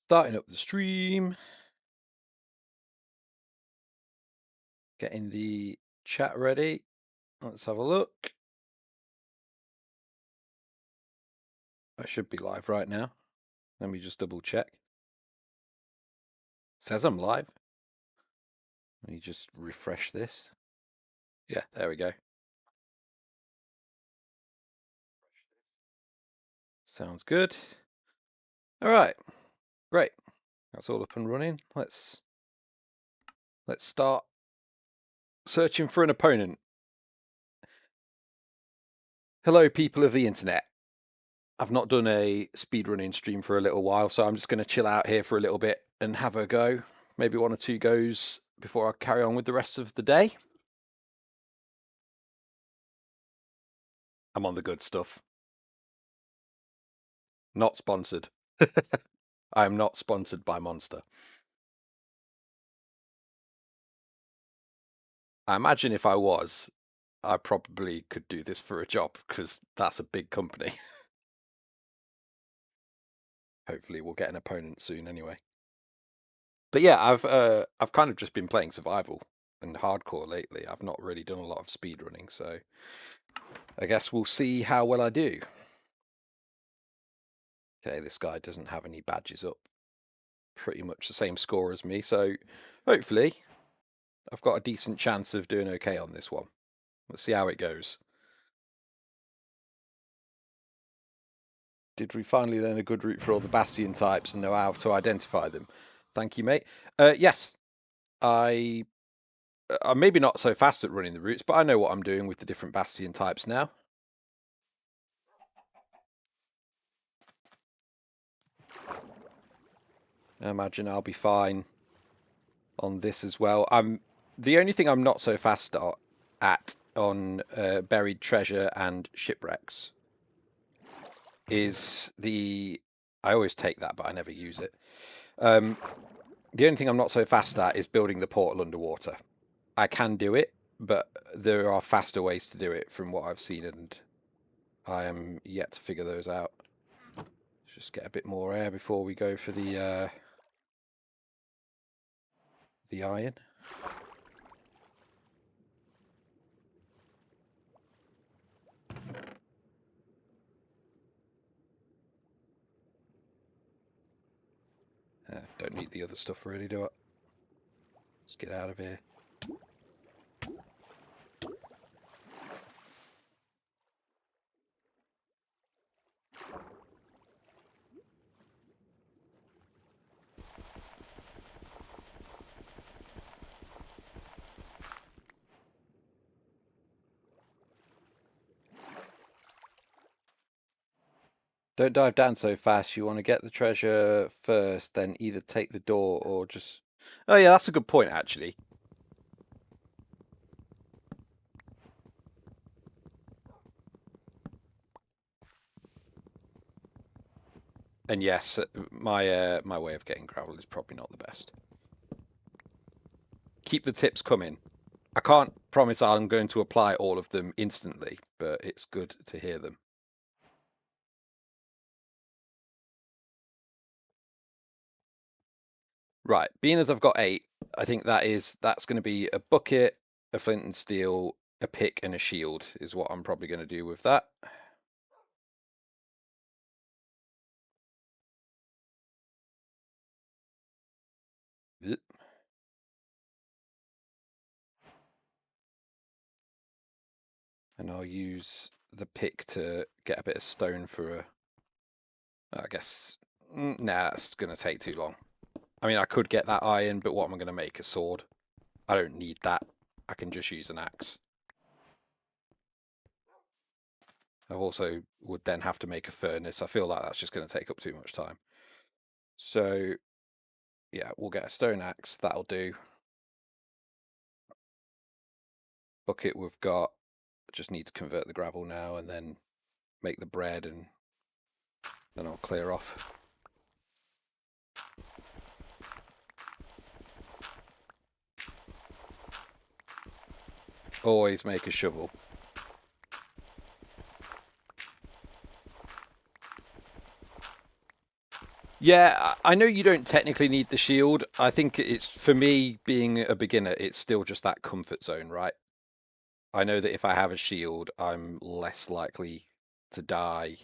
Starting up the stream. Getting the chat ready. Let's have a look. I should be live right now. Let me just double check. Says I'm live. Let me just refresh this. Yeah, there we go. Sounds good. All right, great. That's all up and running. Let's start searching for an opponent. Hello, people of the internet. I've not done a speedrunning stream for a little while, so I'm just going to chill out here for a little bit and have a go. Maybe 1 or 2 goes before I carry on with the rest of the day. I'm on the good stuff. Not sponsored. I am not sponsored by Monster. I imagine if I was, I probably could do this for a job because that's a big company. Hopefully we'll get an opponent soon anyway. But yeah, I've kind of just been playing survival and hardcore lately. I've not really done a lot of speedrunning, so I guess we'll see how well I do. Okay, this guy doesn't have any badges up. Pretty much the same score as me, so hopefully I've got a decent chance of doing okay on this one. Let's see how it goes. Did we finally learn a good route for all the Bastion types and know how to identify them? Thank you, mate. Yes, I'm maybe not so fast at running the routes, but I know what I'm doing with the different Bastion types now. I imagine I'll be fine on this as well. The only thing I'm not so fast at on buried treasure and shipwrecks is I always take that, but I never use it. The only thing I'm not so fast at is building the portal underwater. I can do it, but there are faster ways to do it from what I've seen, and I am yet to figure those out. Let's just get a bit more air before we go for the iron. Don't need the other stuff really, do I? Let's get out of here. Don't dive down so fast. You want to get the treasure first, then either take the door or just... Oh yeah, that's a good point, actually. And yes, my way of getting gravel is probably not the best. Keep the tips coming. I can't promise I'm going to apply all of them instantly, but it's good to hear them. Right, being as I've got 8, I think that's going to be a bucket, a flint and steel, a pick, and a shield is what I'm probably going to do with that. And I'll use the pick to get a bit of stone for I guess, nah, it's going to take too long. I mean, I could get that iron, but what am I going to make? A sword? I don't need that. I can just use an axe. I also would then have to make a furnace. I feel like that's just going to take up too much time. So, yeah, we'll get a stone axe. That'll do. Bucket we've got. Just need to convert the gravel now and then make the bread, and then I'll clear off. Always make a shovel. Yeah, I know you don't technically need the shield. I think it's, for me, being a beginner, it's still just that comfort zone, right? I know that if I have a shield, I'm less likely to die.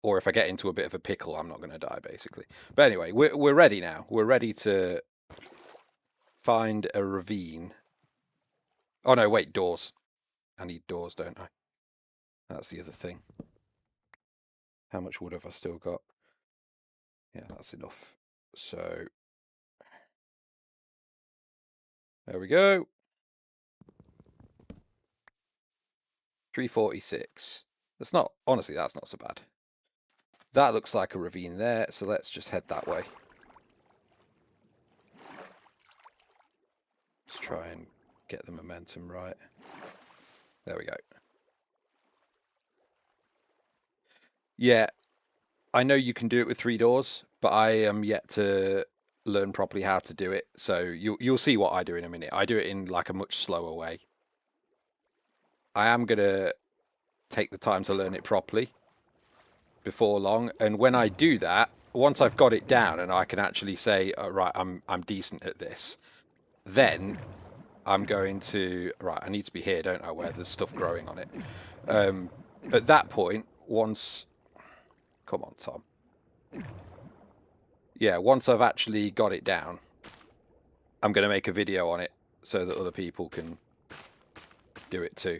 Or if I get into a bit of a pickle, I'm not going to die, basically. But anyway, we're ready now. We're ready to find a ravine. Oh, no, wait, doors. I need doors, don't I? That's the other thing. How much wood have I still got? Yeah, that's enough. So, there we go. 346. That's not, honestly, that's not so bad. That looks like a ravine there, so let's just head that way. Let's try and get the momentum right. There we go. Yeah, I know you can do it with 3 doors, but I am yet to learn properly how to do it. So you'll see what I do in a minute. I do it in like a much slower way. I am gonna take the time to learn it properly before long, and when I do that, once I've got it down and I can actually say, oh, right, I'm decent at this, then I'm going to, right, I need to be here, don't I, where there's stuff growing on it. At that point, once, come on, Tom. Yeah, once I've actually got it down, I'm going to make a video on it so that other people can do it too.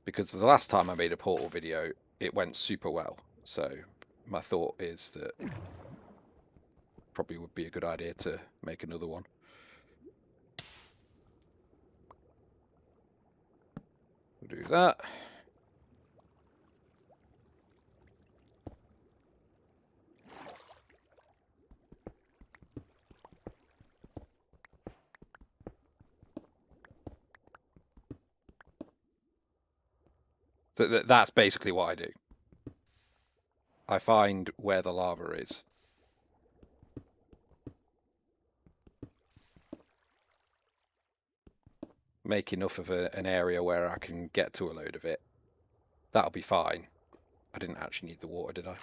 Because the last time I made a Portal video, it went super well. So my thought is that probably would be a good idea to make another one. We'll do that. So that's basically what I do. I find where the lava is. Make enough of an area where I can get to a load of it. That'll be fine. I didn't actually need the water, did I?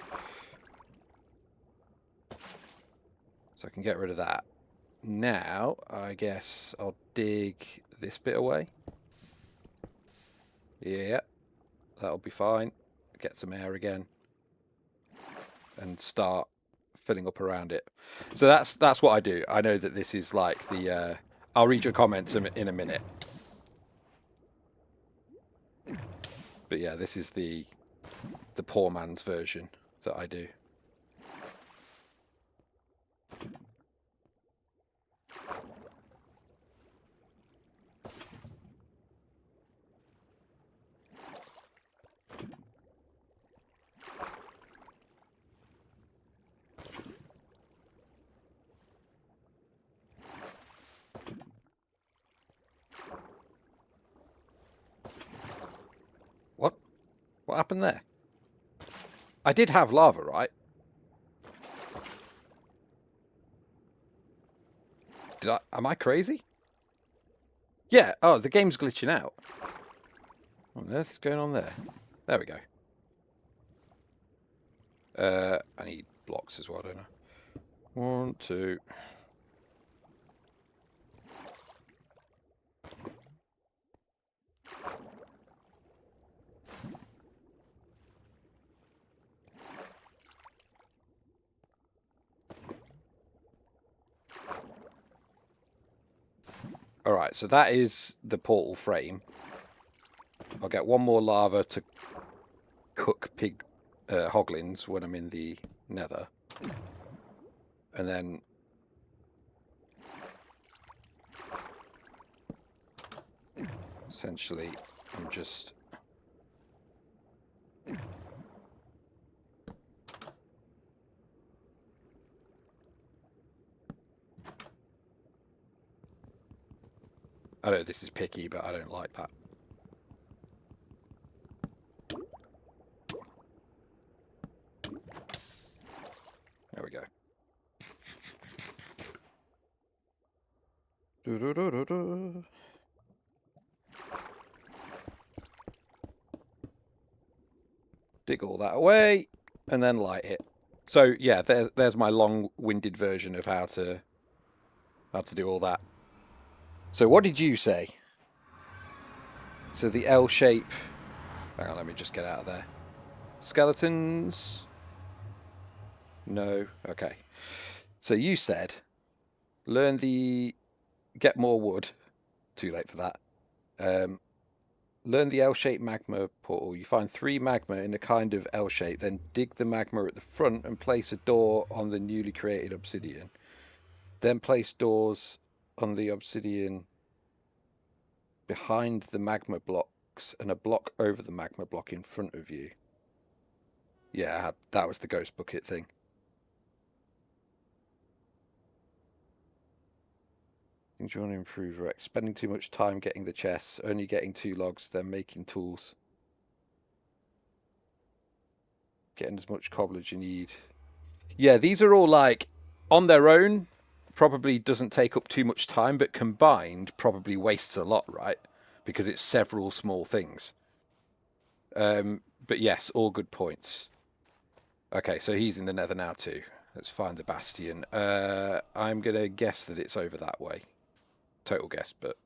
So I can get rid of that. Now, I guess I'll dig this bit away. Yeah, that'll be fine. Get some air again. And start filling up around it. So that's what I do. I know that this is like the... I'll read your comments in a minute. But yeah, this is the poor man's version that I do. What? What happened there? I did have lava, right? Did I? Am I crazy? Yeah. Oh, the game's glitching out. What on earth's going on there? There we go. I need blocks as well, don't I? 1, 2. All right, so that is the portal frame. I'll get 1 more lava to cook pig hoglins when I'm in the nether. And then essentially I'm just... I know this is picky, but I don't like that. There we go. dig all that away, and then light it. So yeah, there's my long-winded version of how to do all that. So what did you say? So the L shape. Hang on, let me just get out of there. Skeletons. No. Okay. So you said get more wood. Too late for that. Learn the L-shaped magma portal. You find 3 magma in a kind of L shape, then dig the magma at the front and place a door on the newly created obsidian. Then place doors on the obsidian behind the magma blocks and a block over the magma block in front of you. Yeah, that was the ghost bucket thing. Things you want to improve, right? Spending too much time getting the chests, only getting 2 logs, then making tools. Getting as much cobble as you need. Yeah, these are all like, on their own, probably doesn't take up too much time, but combined probably wastes a lot, right? Because it's several small things. But yes, all good points. Okay, so he's in the nether now too. Let's find the bastion. I'm going to guess that it's over that way. Total guess, but...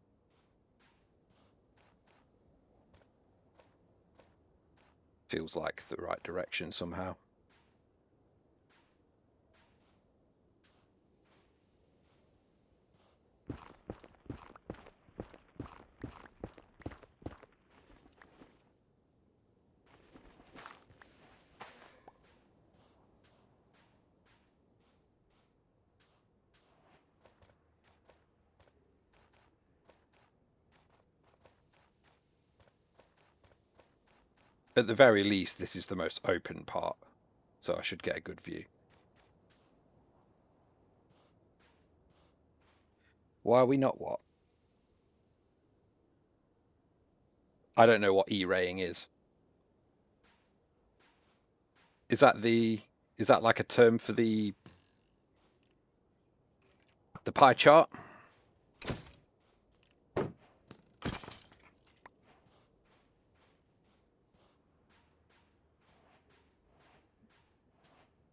feels like the right direction somehow. At the very least, this is the most open part, so I should get a good view. Why are we not what? I don't know what E-raying is. Is that like a term for the pie chart?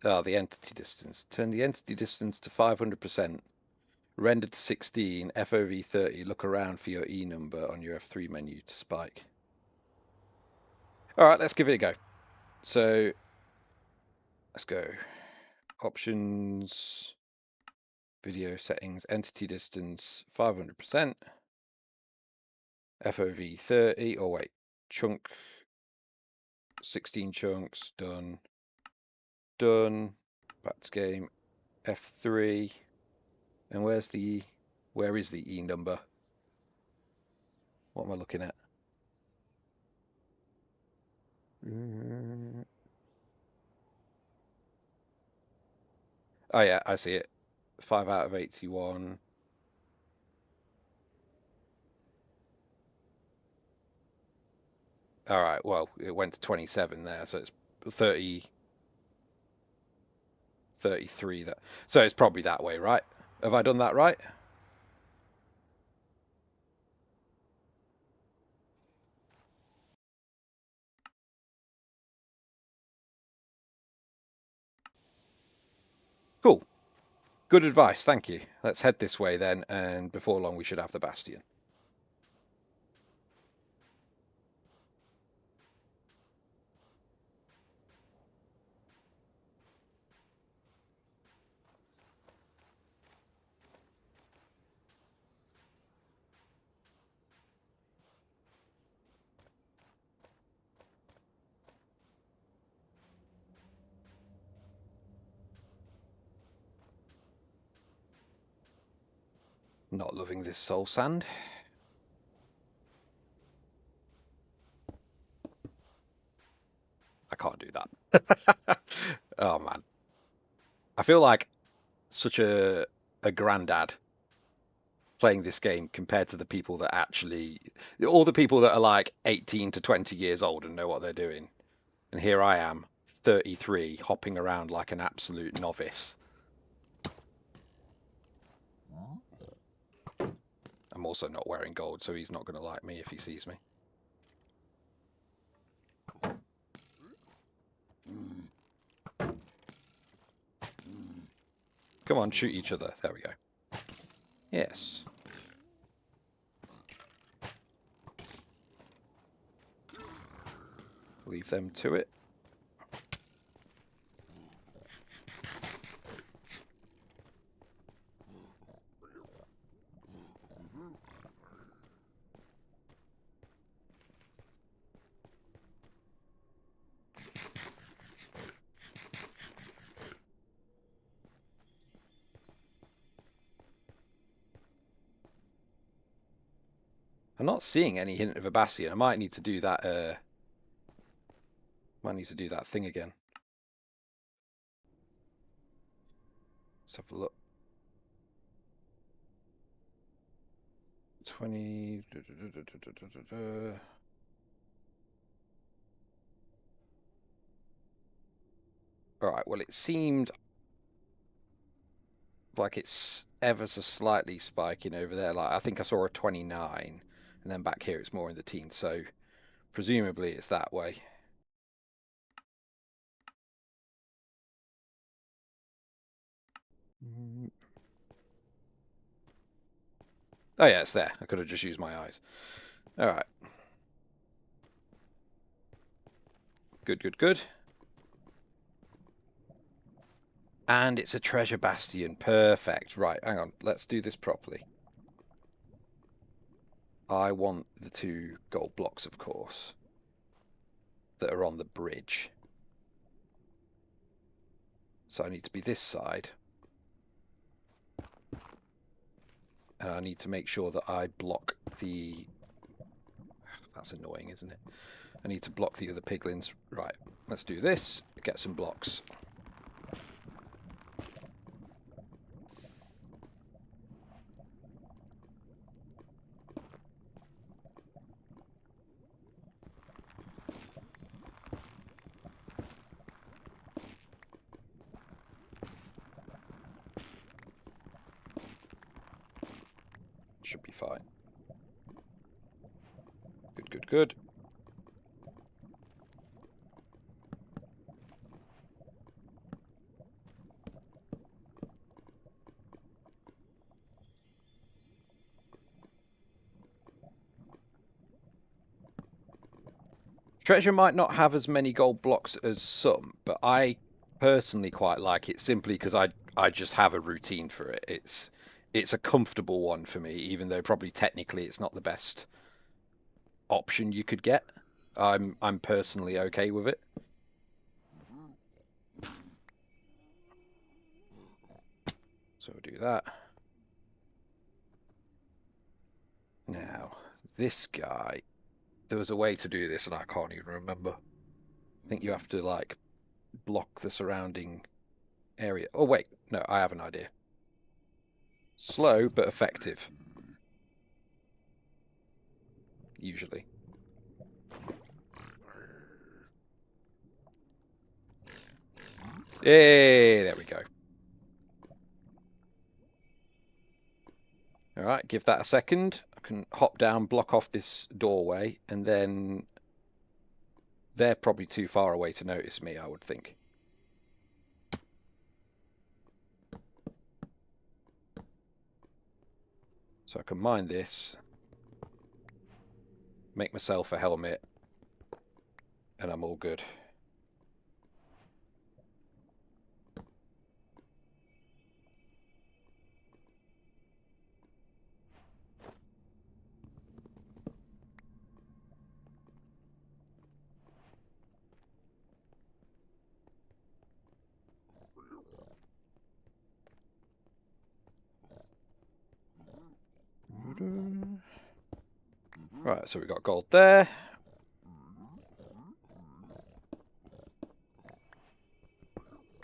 Oh, the entity distance. Turn the entity distance to 500%. Render to 16. FOV 30. Look around for your E number on your F3 menu to spike. All right, let's give it a go. So, let's go. Options. Video settings. Entity distance 500%. FOV 30. Oh, wait. Chunk. 16 chunks. Done. Done. Back to game. F3. And where is the E number? What am I looking at? Oh yeah, I see it. 5 out of 81. All right, well, it went to 27 there, so it's 30, 33. So it's probably that way, right? Have I done that right? Cool. Good advice, thank you. Let's head this way then, and before long we should have the bastion. Not loving this soul sand. I can't do that. Oh man. I feel like such a granddad playing this game compared to the people that actually, all the people that are like 18 to 20 years old and know what they're doing. And here I am, 33, hopping around like an absolute novice. I'm also not wearing gold, so he's not going to like me if he sees me. Come on, shoot each other. There we go. Yes. Leave them to it. I'm not seeing any hint of a bastion. I might need to do that. Might need to do that thing again. Let's have a look. 20. All right. Well, it seemed like it's ever so slightly spiking over there. Like I think I saw a 29, and then back here it's more in the teens. So presumably it's that way. Oh yeah, it's there. I could have just used my eyes. All right. Good, good, good. And it's a treasure bastion. Perfect. Right, hang on. Let's do this properly. I want the 2 gold blocks, of course, that are on the bridge. So I need to be this side. And I need to make sure that I block the... That's annoying, isn't it? I need to block the other piglins. Right, let's do this. Get some blocks. Should be fine. Good, good, good. Treasure might not have as many gold blocks as some, but I personally quite like it simply because I just have a routine for it. It's a comfortable one for me, even though probably technically it's not the best option you could get. I'm personally okay with it. So we'll do that. Now, this guy, there was a way to do this and I can't even remember. I think you have to like block the surrounding area. Oh wait, no, I have an idea. Slow but effective. Usually. Hey, there we go. All right, give that a second. I can hop down, block off this doorway, and then they're probably too far away to notice me, I would think. So I can mine this, make myself a helmet, and I'm all good. Right, so we've got gold there.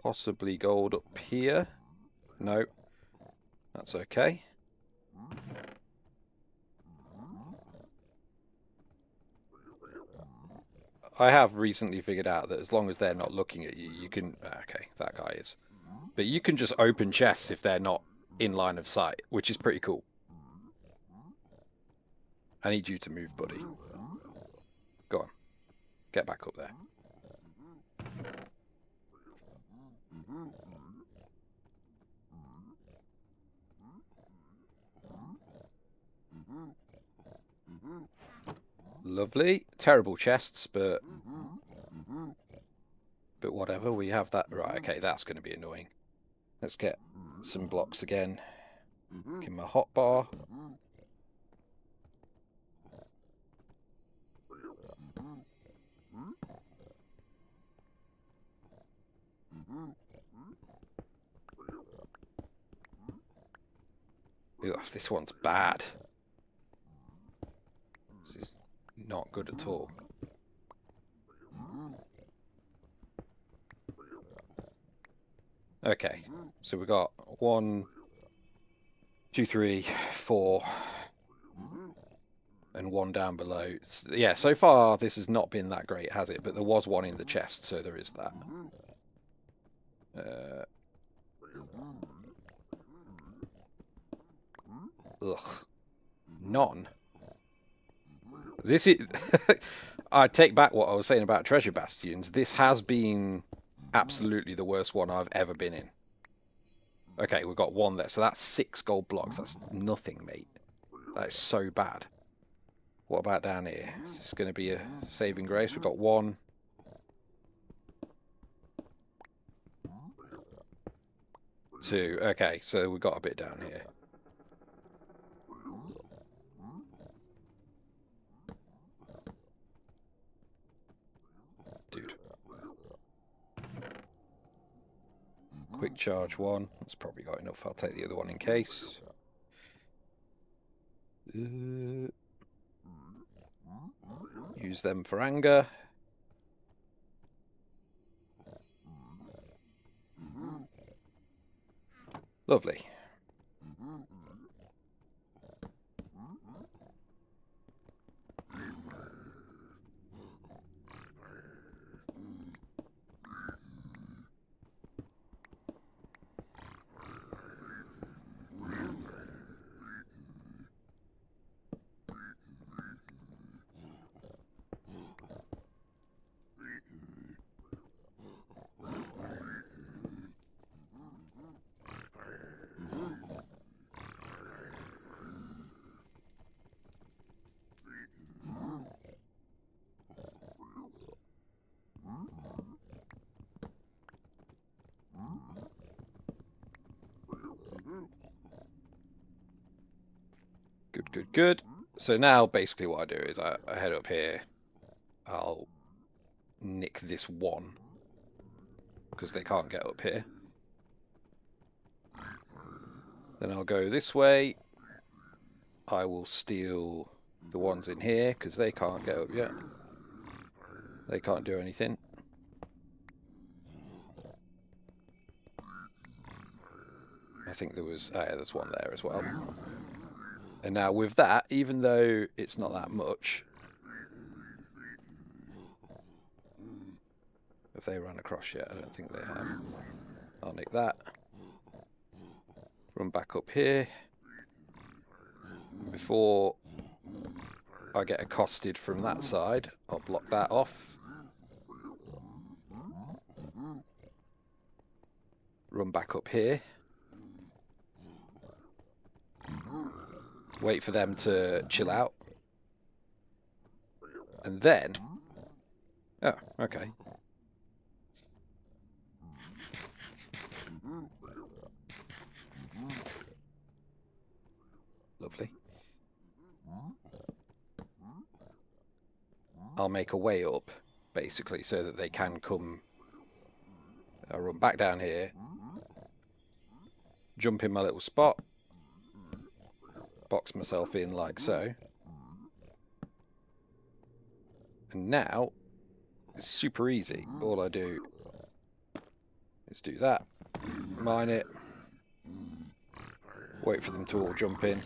Possibly gold up here. No, that's okay. I have recently figured out that as long as they're not looking at you, you can... Okay, that guy is. But you can just open chests if they're not in line of sight, which is pretty cool. I need you to move, buddy. Go on. Get back up there. Lovely. Terrible chests, but whatever. We have that. Right, okay, that's going to be annoying. Let's get some blocks again. Give him a hot bar. Ugh, this one's bad. This is not good at all. Okay, so we got 1, 2, 3, 4, and 1 down below. Yeah, so far this has not been that great, has it? But there was 1 in the chest, so there is that. Ugh. None. This is... I take back what I was saying about treasure bastions. This has been absolutely the worst one I've ever been in. Okay, we've got 1 there. So that's 6 gold blocks. That's nothing, mate. That is so bad. What about down here? Is this going to be a saving grace? We've got 1. 2. Okay, so we've got a bit down here. Dude. Quick charge 1. That's probably got enough. I'll take the other one in case. Use them for anger. Lovely. Good, good, good. So now basically what I do is I head up here. I'll nick this 1 because they can't get up here. Then I'll go this way. I will steal the ones in here because they can't get up yet. They can't do anything. I think there was... oh yeah, there's 1 there as well. And now with that, even though it's not that much... Have they run across yet? I don't think they have. I'll nick that. Run back up here. Before I get accosted from that side, I'll block that off. Run back up here. Wait for them to chill out. And then... oh, okay. Lovely. I'll make a way up, basically, so that they can come... I'll run back down here. Jump in my little spot. Box myself in like so. And now, it's super easy. All I do is do that. Mine it. Wait for them to all jump in.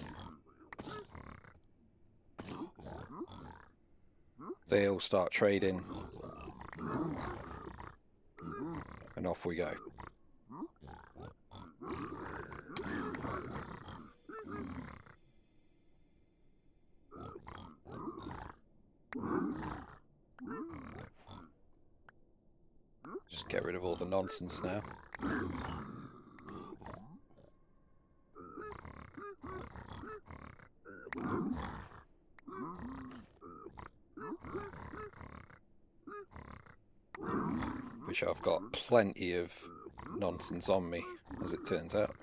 They all start trading. And off we go. Just get rid of all the nonsense now. which I've got plenty of nonsense on me, as it turns out.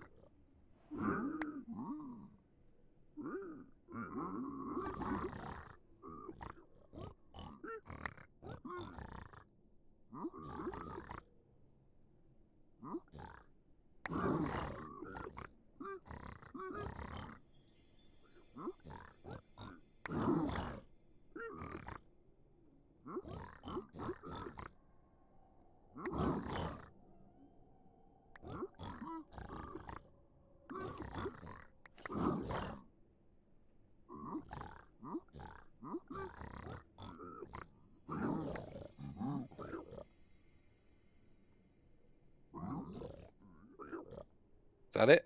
Is that it?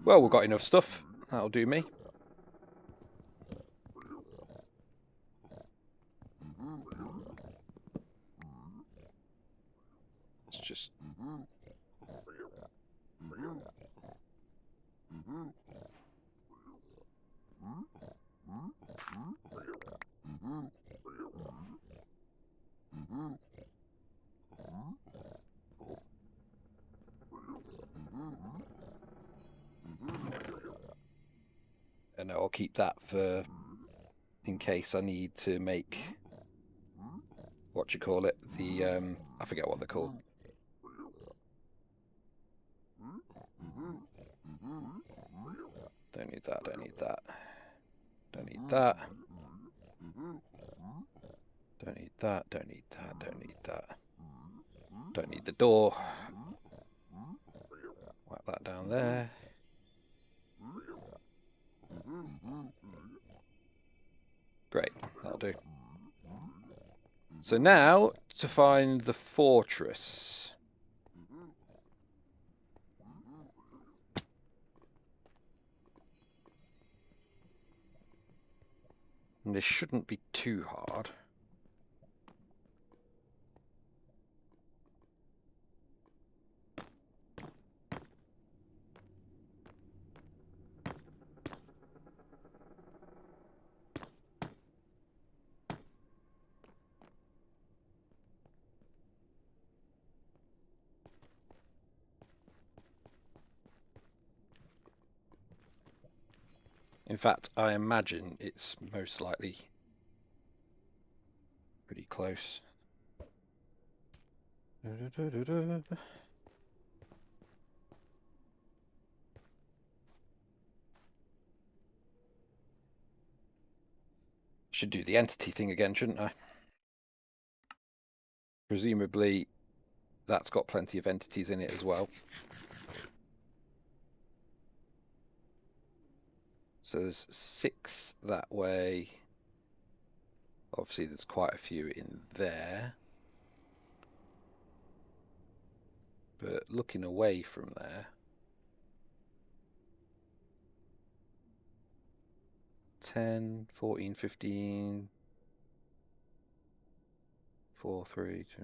Well, we've got enough stuff. That'll do me. Let's just... And I'll keep that for in case I need to make what you call it, the I forget what they're called. Don't need that, don't need that. Don't need that. Don't need that, don't need that, don't need that. Don't need the door. Whack that down there. Great, that'll do. So now, to find the fortress. And this shouldn't be too hard. In fact, I imagine it's most likely pretty close. Should do the entity thing again, shouldn't I? Presumably, that's got plenty of entities in it as well. So there's 6 that way. Obviously, there's quite a few in there. But looking away from there, 10, 14, 15, 4, 3, 2.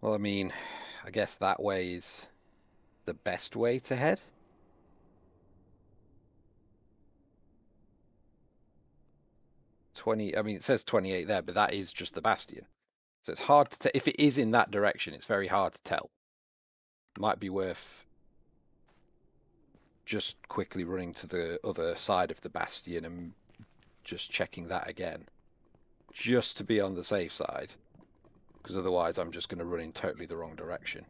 Well, I mean, I guess that way is the best way to head. I mean, it says 28 there, but that is just the bastion. So it's hard to tell. If it is in that direction, it's very hard to tell. Might be worth just quickly running to the other side of the bastion and just checking that again. Just to be on the safe side. Because otherwise I'm just going to run in totally the wrong direction.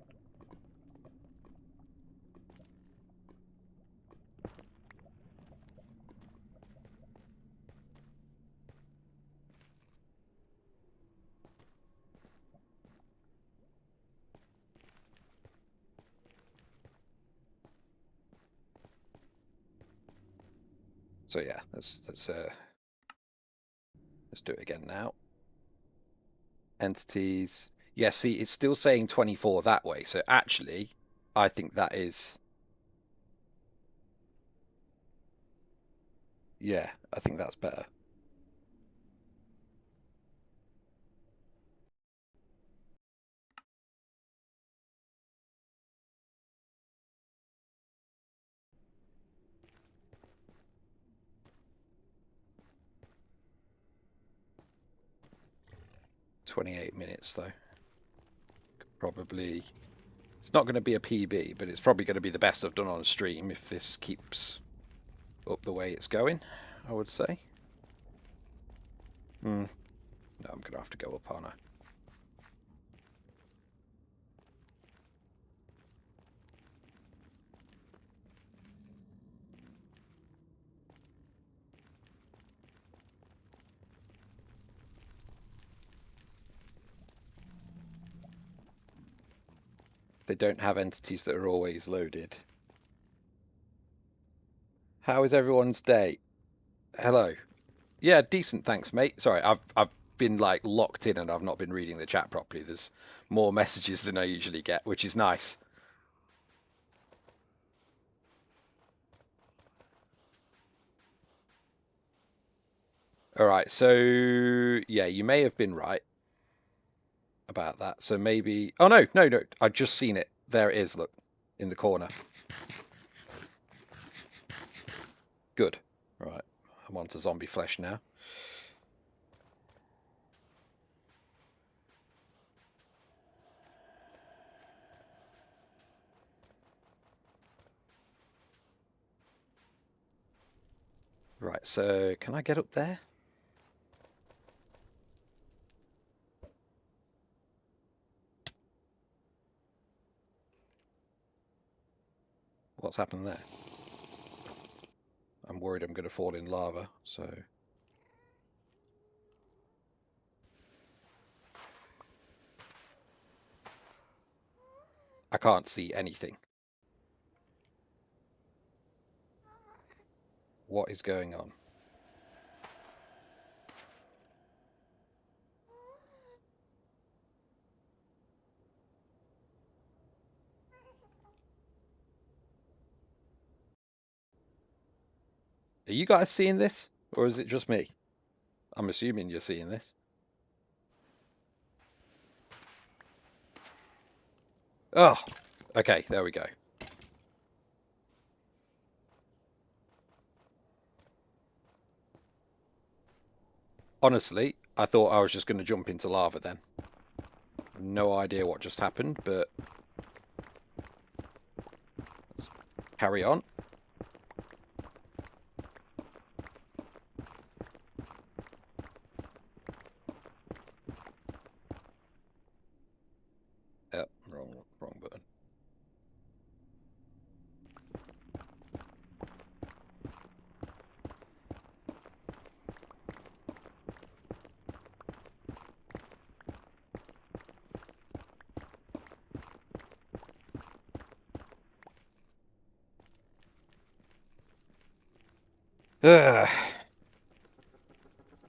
So yeah, let's do it again now. Entities. Yeah, see, it's still saying 24 that way. So actually, I think that is... Yeah, I think that's better. "28 minutes, though." Probably... It's not going to be a PB, but it's probably going to be the best I've done on stream if this keeps up the way it's going, I would say. No, I'm going to have to go up, aren't I? They don't have entities that are always loaded. How is everyone's day? Hello. Yeah, decent, thanks, mate. Sorry, I've been like locked in and I've not been reading the chat properly. There's more messages than I usually get, which is nice. All right, so yeah, you may have been right about that. So maybe... Oh, no, I've just seen it. There it is, look, in the corner. Good. Right, I'm on to zombie flesh now. Right, so can I get up there? What's happened there? I'm worried I'm going to fall in lava, so... I can't see anything. What is going on? Are you guys seeing this? Or is it just me? I'm assuming you're seeing this. Oh, okay, there we go. Honestly, I thought I was just going to jump into lava then. No idea what just happened, but... Let's carry on. Yep, wrong button. Ugh.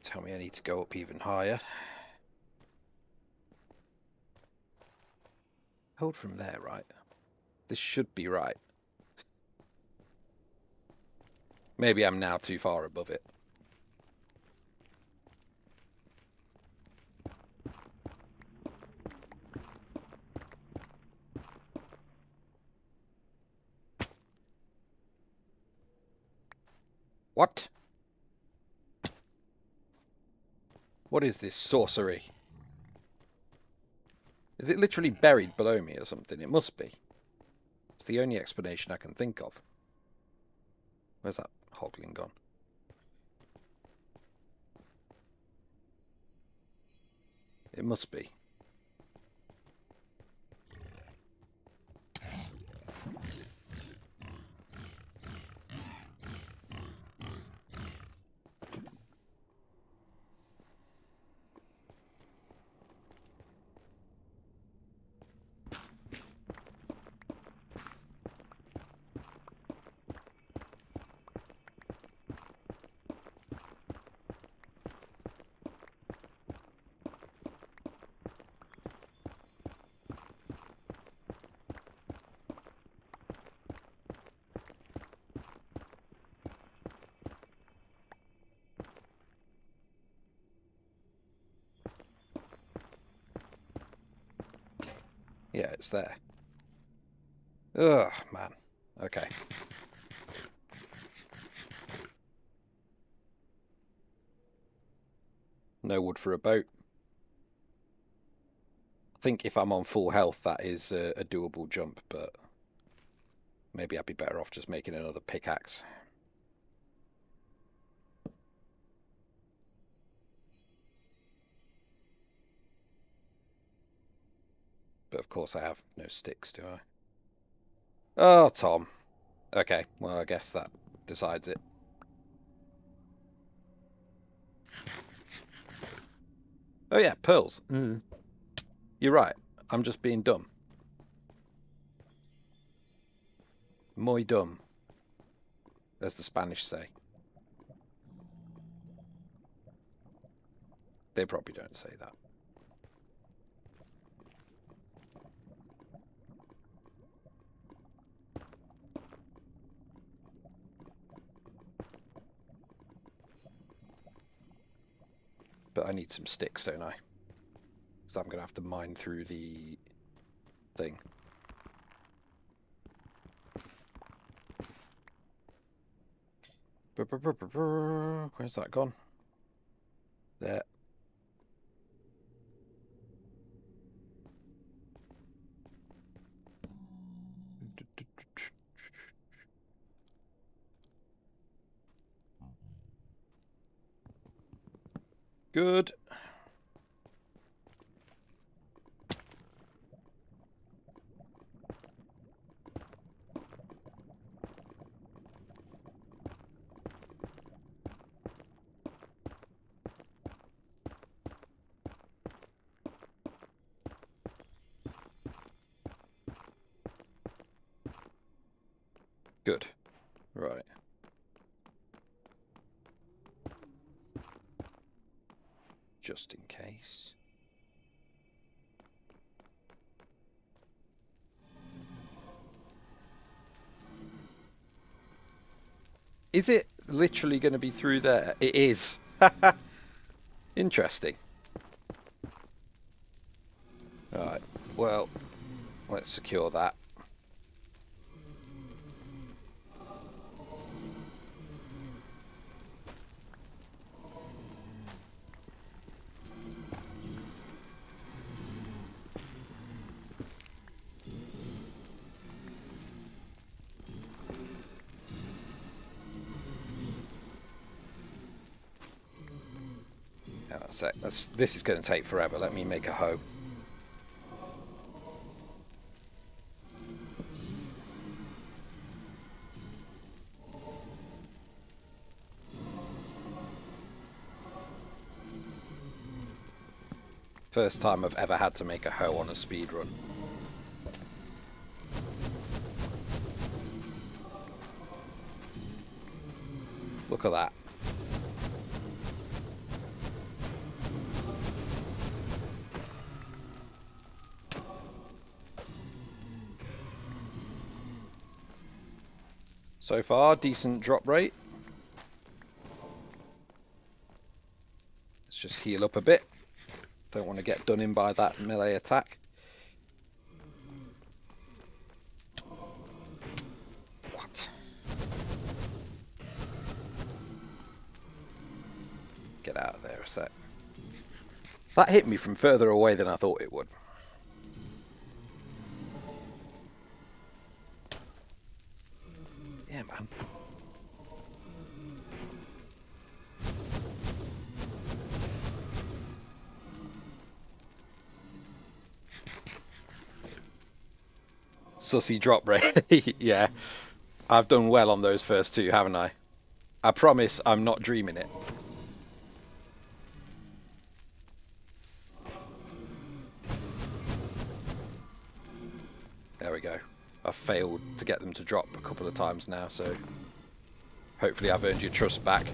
Tell me I need to go up even higher. Hold from there, right? This should be right. Maybe I'm now too far above it. What? What is this sorcery? Is it literally buried below me or something? It must be. It's the only explanation I can think of. Where's that hogling gone? It must be. Yeah, it's there. Ugh, man. Okay. No wood for a boat. think if I'm on full health, that is a doable jump, but maybe I'd be better off just making another pickaxe. But of course I have no sticks, do I? Oh, Tom. Okay, well, I guess that decides it. Oh yeah, pearls. You're right. I'm just being dumb. Muy dumb, as the Spanish say. They probably don't say that. But I need some sticks, don't I? So I'm going to have to mine through the thing. Where's that gone? There. Good. Good. Right. Just in case. Is it literally going to be through there? It is. Interesting. Alright, well, let's secure that. This is going to take forever. Let me make a hoe. First time I've ever had to make a hoe on a speedrun. Look at that. So far, decent drop rate. Let's just heal up a bit. Don't want to get done in by that melee attack. What? Get out of there a sec. That hit me from further away than I thought it would. Yeah, man. Sussy drop rate. Yeah. I've done well on those first two, haven't I? I promise I'm not dreaming it. There we go. I've failed to get them to drop a couple of times now, so hopefully I've earned your trust back.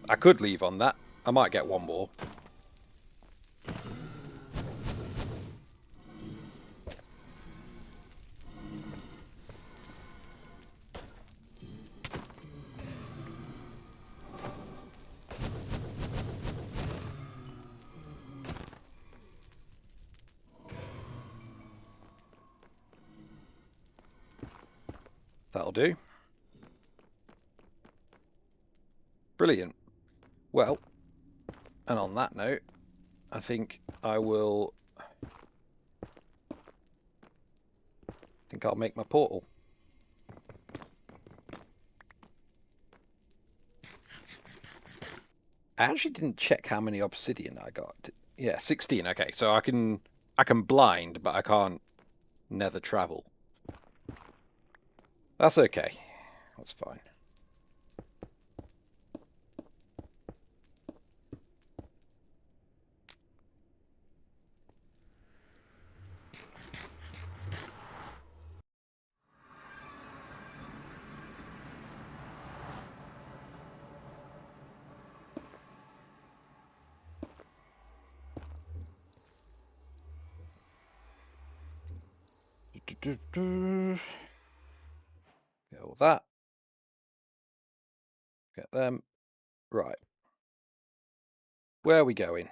I could leave on that. I might get one more. That'll do. Brilliant. Well, and on that note, I think I'll make my portal. I actually didn't check how many obsidian I got. Yeah, 16. Okay, so I can blind, but I can't nether travel. That's okay. That's fine. Get all that. Get them. Right. Where are we going?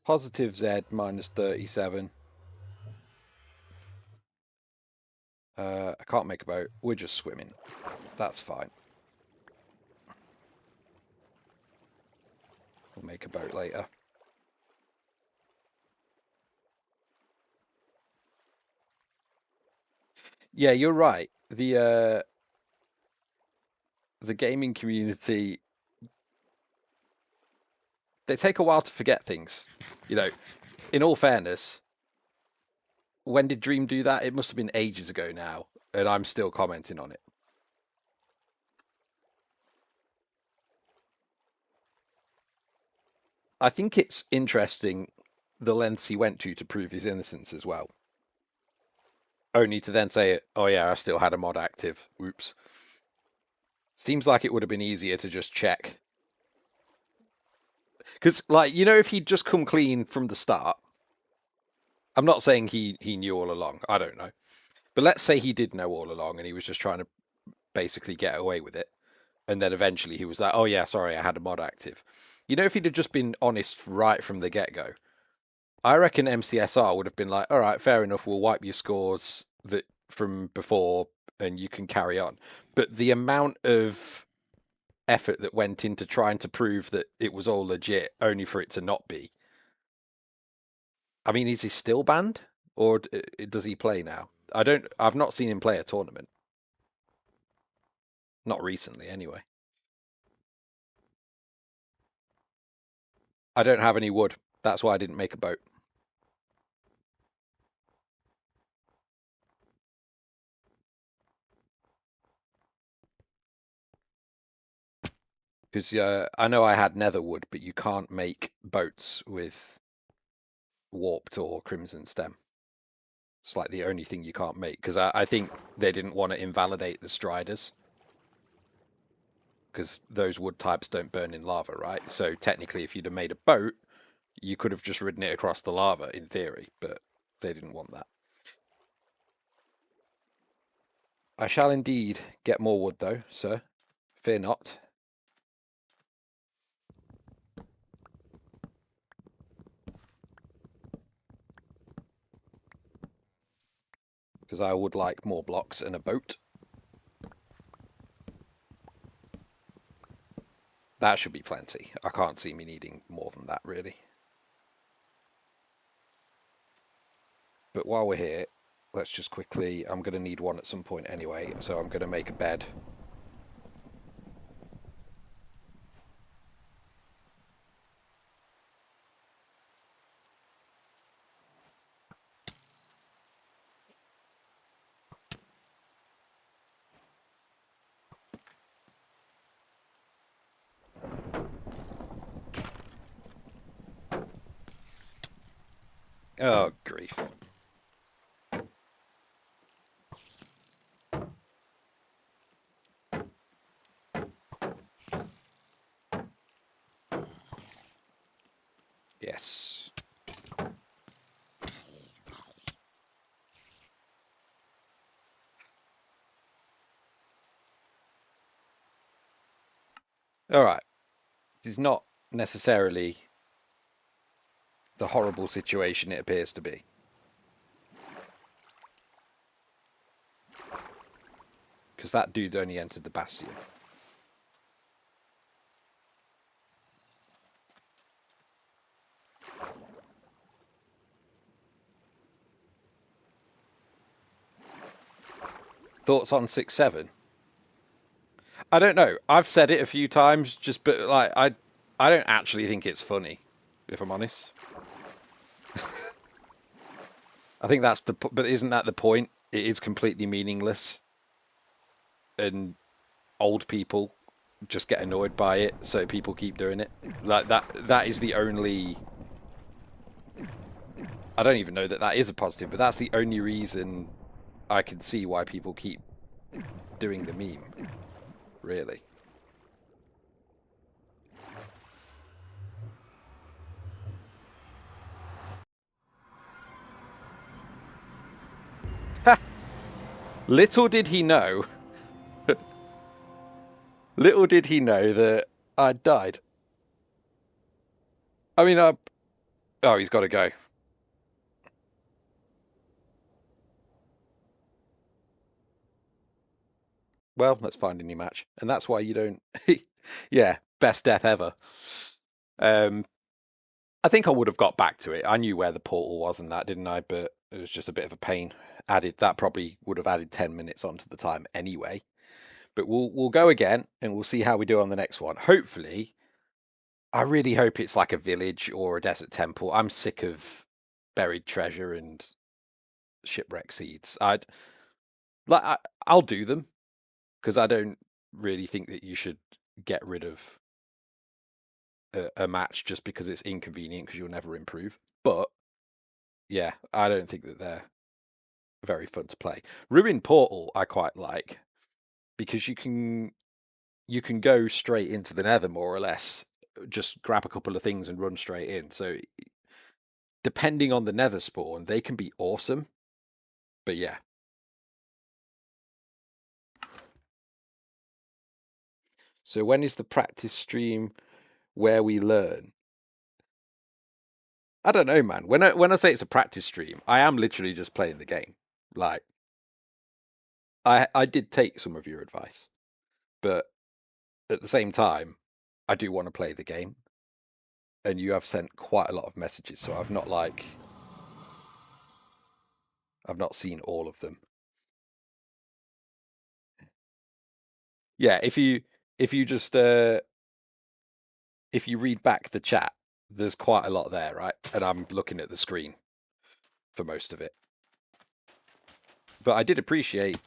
Positive Z minus 37. I can't make a boat. We're just swimming. That's fine. We'll make a boat later. Yeah, you're right. The gaming community, they take a while to forget things. You know, in all fairness, when did Dream do that? It must have been ages ago now, and I'm still commenting on it. I think it's interesting the lengths he went to prove his innocence as well. Only to then say, oh yeah, I still had a mod active. Oops. Seems like it would have been easier to just check. Because, like, you know, if he'd just come clean from the start, I'm not saying he knew all along. I don't know. But let's say he did know all along and he was just trying to basically get away with it. And then eventually he was like, oh yeah, sorry, I had a mod active. You know, if he'd have just been honest right from the get-go, I reckon MCSR would have been like, all right, fair enough, we'll wipe your scores that from before and you can carry on. But the amount of effort that went into trying to prove that it was all legit only for it to not be. I mean, is he still banned or does he play now? I've not seen him play a tournament. Not recently anyway. I don't have any wood. That's why I didn't make a boat. Because I know I had nether wood, but you can't make boats with warped or crimson stem. It's like the only thing you can't make, because I think they didn't want to invalidate the striders. Because those wood types don't burn in lava, right? So technically, if you'd have made a boat, you could have just ridden it across the lava, in theory, but they didn't want that. I shall indeed get more wood, though, sir. Fear not. Because I would like more blocks and a boat. That should be plenty. I can't see me needing more than that, really. But while we're here, let's just quickly... I'm going to need one at some point anyway, so I'm going to make a bed. Oh, grief. Yes. All right. It's not necessarily the horrible situation it appears to be. Because that dude only entered the bastion. Thoughts on 6-7? I don't know. I've said it a few times, just but like I don't actually think it's funny, if I'm honest. I think that's but isn't that the point? It is completely meaningless, and old people just get annoyed by it, so people keep doing it. Like that is the only. I don't even know that that is a positive, but that's the only reason I can see why people keep doing the meme. Really. Little did he know. Little did he know that I'd died. I mean, oh, he's got to go. Well, let's find a new match, and that's why you don't. Yeah, best death ever. Um, I think I would have got back to it. I knew where the portal was and that, didn't I? But it was just a bit of a pain. Added that probably would have added 10 minutes onto the time anyway. But we'll go again and we'll see how we do on the next one. Hopefully, I really hope it's like a village or a desert temple. I'm sick of buried treasure and shipwreck seeds. I'll do them because I don't really think that you should get rid of a match just because it's inconvenient because you'll never improve. But yeah, I don't think that they're very fun to play. Ruin Portal I quite like because you can go straight into the Nether more or less. Just grab a couple of things and run straight in. So depending on the Nether spawn, they can be awesome. But yeah. So when is the practice stream where we learn? I don't know, man. When I say it's a practice stream, I am literally just playing the game. Like I did take some of your advice, but at the same time, I do want to play the game. And you have sent quite a lot of messages, so I've not seen all of them. Yeah, if you just if you read back the chat, there's quite a lot there, right? And I'm looking at the screen for most of it. But I did appreciate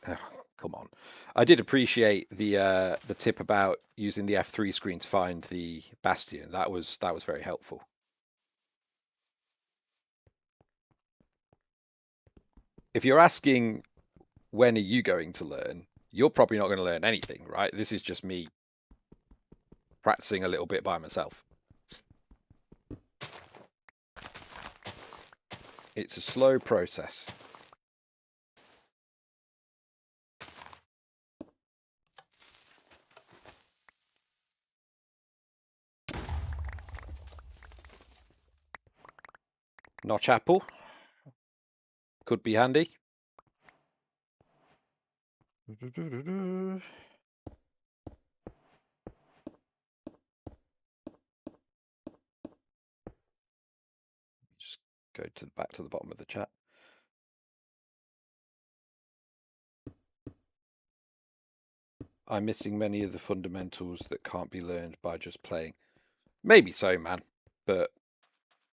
come on. I did appreciate the tip about using the F3 screen to find the bastion. That was very helpful. If you're asking when are you going to learn, you're probably not going to learn anything, right? This is just me practicing a little bit by myself. It's a slow process. Notch apple could be handy. Just go to back to the bottom of the chat. I'm missing many of the fundamentals that can't be learned by just playing. Maybe so, man. But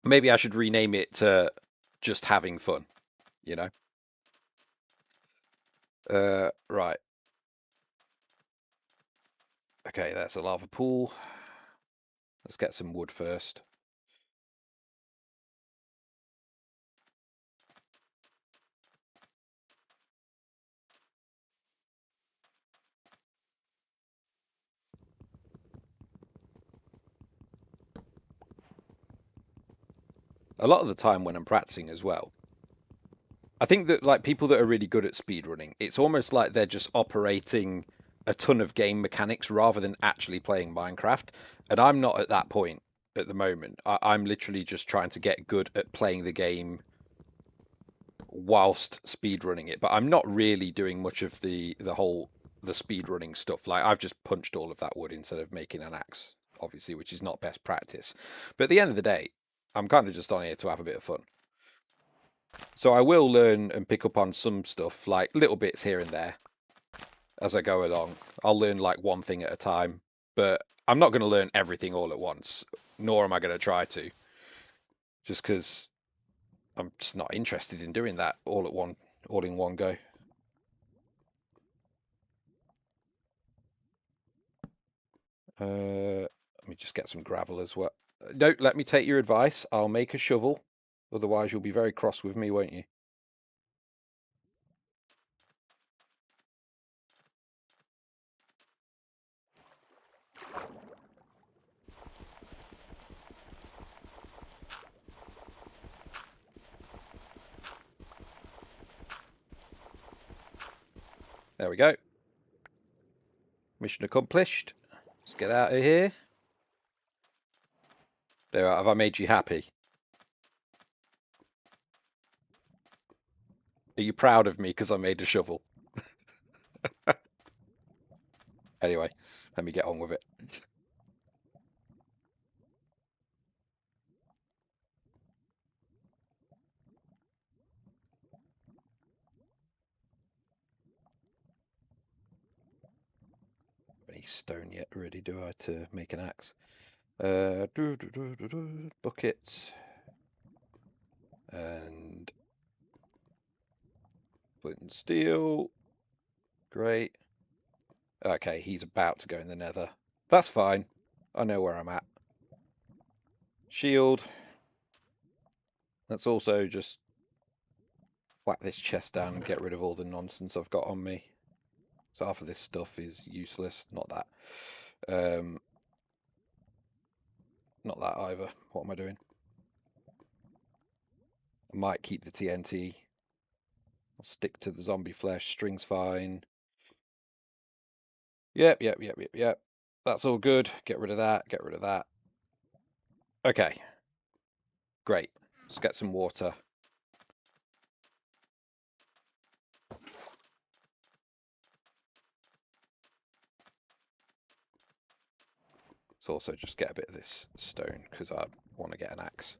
maybe I should rename it to just having fun, you know? Right. Okay, that's a lava pool. Let's get some wood first. a lot of the time when I'm practicing as well, I think that like people that are really good at speedrunning, it's almost like they're just operating a ton of game mechanics rather than actually playing Minecraft. And I'm not at that point at the moment. I'm literally just trying to get good at playing the game whilst speedrunning it. But I'm not really doing much of the speedrunning stuff. Like I've just punched all of that wood instead of making an axe, obviously, which is not best practice. But at the end of the day, I'm kind of just on here to have a bit of fun. So I will learn and pick up on some stuff, like little bits here and there as I go along. I'll learn like one thing at a time, but I'm not going to learn everything all at once, nor am I going to try to, just because I'm just not interested in doing that all in one go. Let me just get some gravel as well. Don't let me take your advice. I'll make a shovel. Otherwise, you'll be very cross with me, won't you? There we go. Mission accomplished. Let's get out of here. There, have I made you happy? Are you proud of me because I made a shovel? Anyway, let me get on with it. Any stone yet, really, do I, to make an axe? Bucket. And flint and steel. Great. Okay, he's about to go in the nether. That's fine. I know where I'm at. Shield. Let's also just whack this chest down and get rid of all the nonsense I've got on me. So half of this stuff is useless. Not that. Not that either. What am I doing? I might keep the TNT. I'll stick to the zombie flesh. String's fine. Yep. That's all good. Get rid of that. Get rid of that. Okay. Great. Let's get some water. Let's also just get a bit of this stone because I want to get an axe.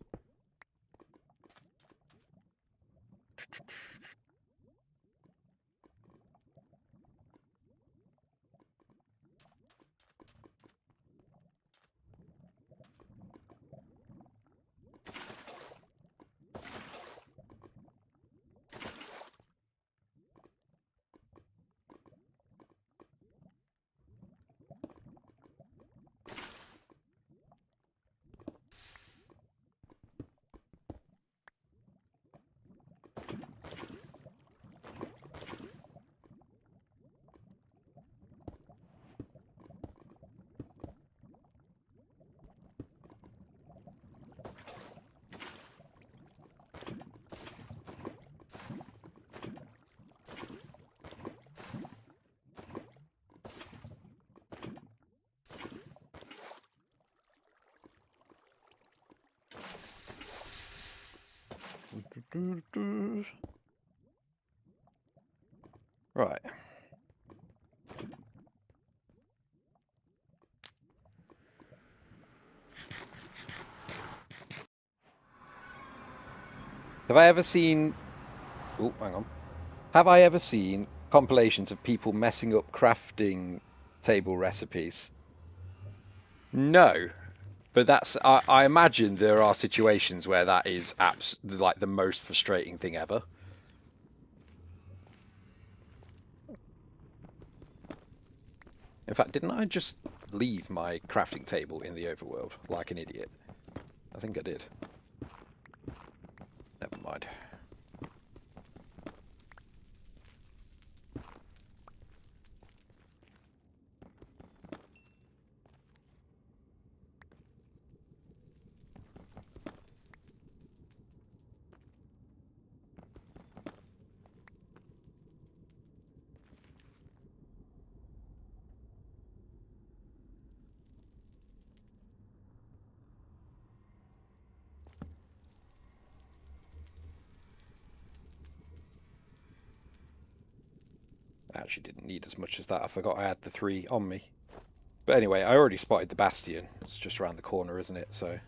Right. Have I ever seen... Oh, hang on. Have I ever seen compilations of people messing up crafting table recipes? No. But that's... I imagine there are situations where that is like the most frustrating thing ever. In fact, didn't I just leave my crafting table in the overworld like an idiot? I think I did. Never mind. Actually didn't need as much as that. I forgot I had the 3 on me. But anyway, I already spotted the bastion. It's just around the corner, isn't it? So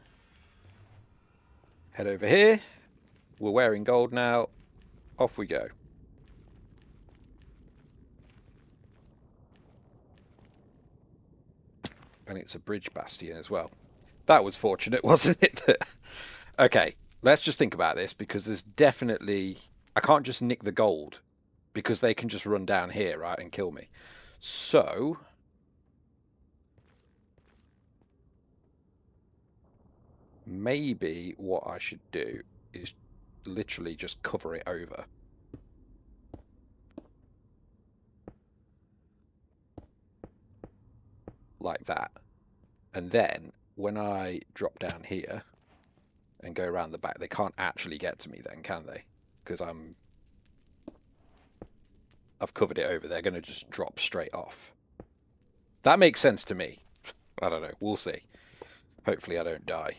head over here. We're wearing gold now. Off we go. And it's a bridge bastion as well. That was fortunate, wasn't it? Okay, let's just think about this, because there's definitely... I can't just nick the gold, because they can just run down here, right, and kill me. So... maybe what I should do is literally just cover it over. Like that. And then, when I drop down here and go around the back, they can't actually get to me then, can they? Because I've covered it over. They're going to just drop straight off. That makes sense to me. I don't know. We'll see. Hopefully I don't die.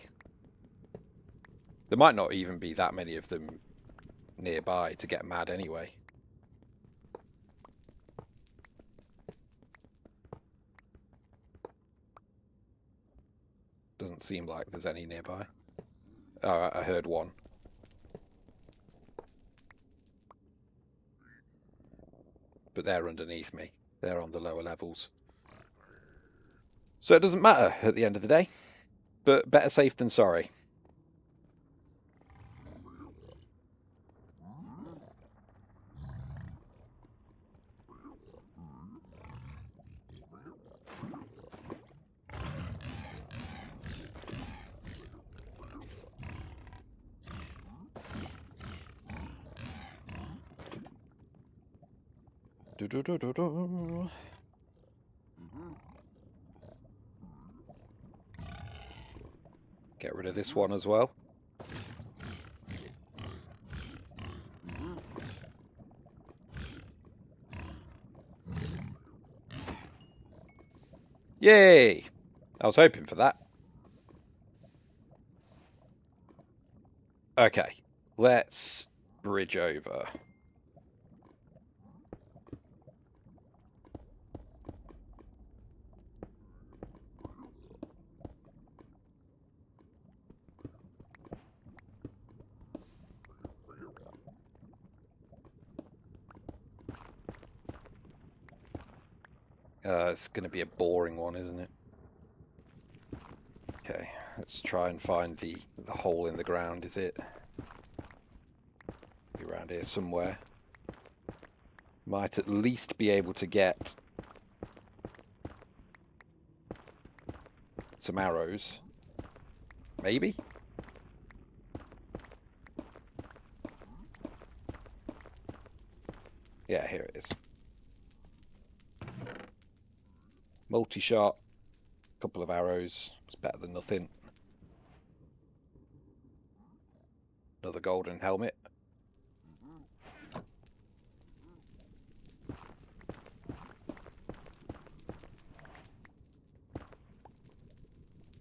There might not even be that many of them nearby to get mad anyway. Doesn't seem like there's any nearby. Oh, I heard one. But they're underneath me. They're on the lower levels. So it doesn't matter at the end of the day. But better safe than sorry. Get rid of this one as well. Yay! I was hoping for that. Okay, let's bridge over. It's going to be a boring one, isn't it? Okay, let's try and find the hole in the ground, is it? Be around here somewhere. Might at least be able to get some arrows. Maybe? Yeah, here it is. Multi-shot. Couple of arrows. It's better than nothing. Another golden helmet.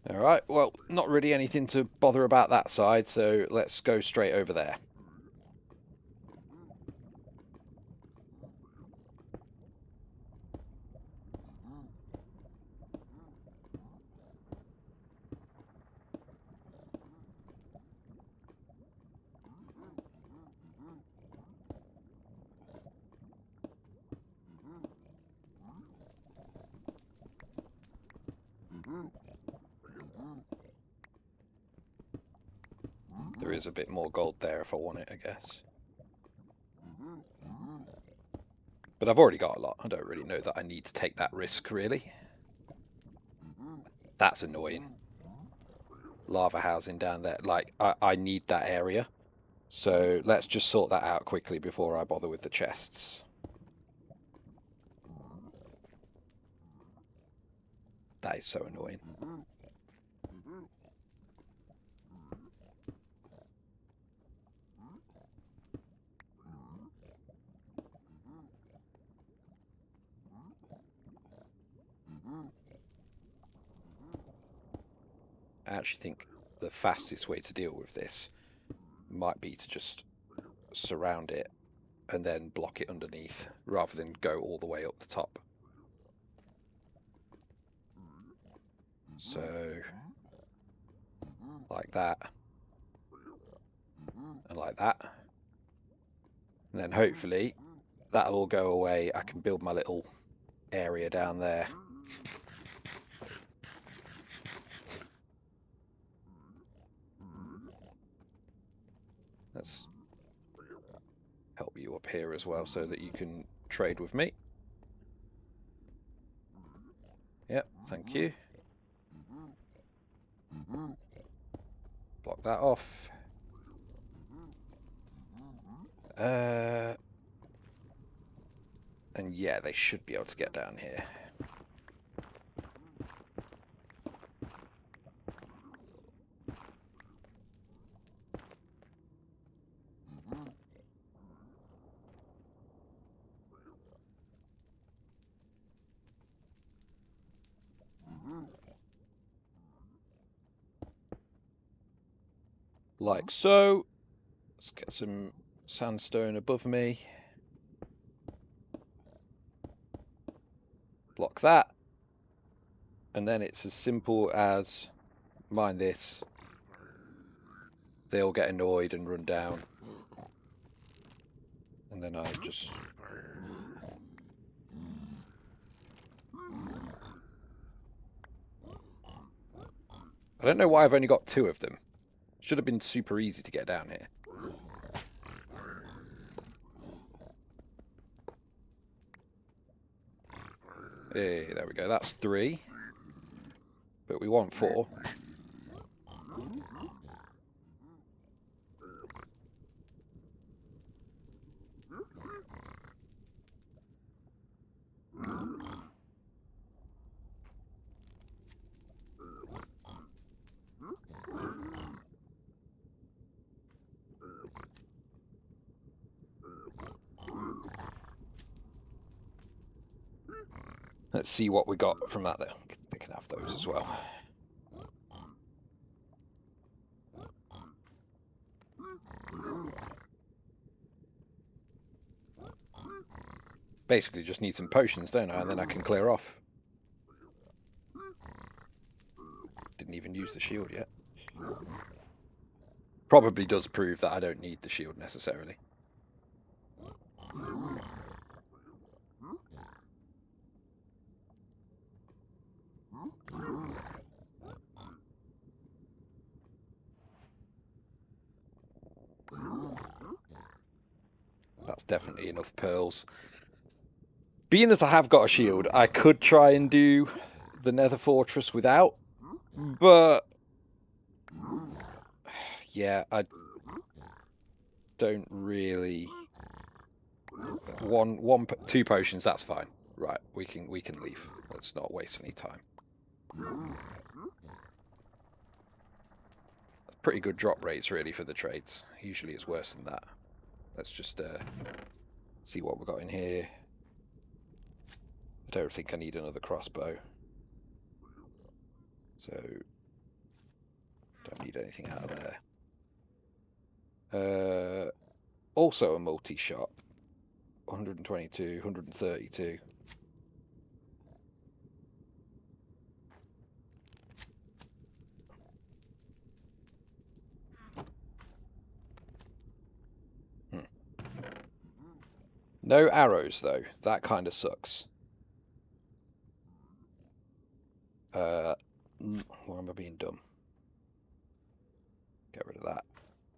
Alright, well, not really anything to bother about that side, so let's go straight over there. There is a bit more gold there if I want it, I guess. But I've already got a lot. I don't really know that I need to take that risk, really. That's annoying. Lava housing down there. Like, I need that area. So let's just sort that out quickly before I bother with the chests. That is so annoying. I actually think the fastest way to deal with this might be to just surround it and then block it underneath, rather than go all the way up the top. So, like that, and like that. And then hopefully that'll all go away. I can build my little area down there. Let's help you up here as well so that you can trade with me. Yep, thank you. Block that off. And yeah, they should be able to get down here. Like so. Let's get some sandstone above me. Block that. And then it's as simple as mine this. They'll get annoyed and run down. And then I just... I don't know why I've only got 2 of them. Should have been super easy to get down here. Hey, there we go. That's 3. But we want 4. Let's see what we got from that there. They can have those as well. Basically just need some potions, don't I? And then I can clear off. Didn't even use the shield yet. Probably does prove that I don't need the shield necessarily. That's definitely enough pearls. Being as I have got a shield, I could try and do the Nether Fortress without, but yeah, I don't really. 2 potions, that's fine. Right, we can leave. Let's not waste any time. Pretty good drop rates really for the trades. Usually it's worse than that. Let's just see what we've got in here. I don't think I need another crossbow. So, don't need anything out of there. Also a multi-shot. 122, 132. No arrows, though. That kind of sucks. Why am I being dumb? Get rid of that.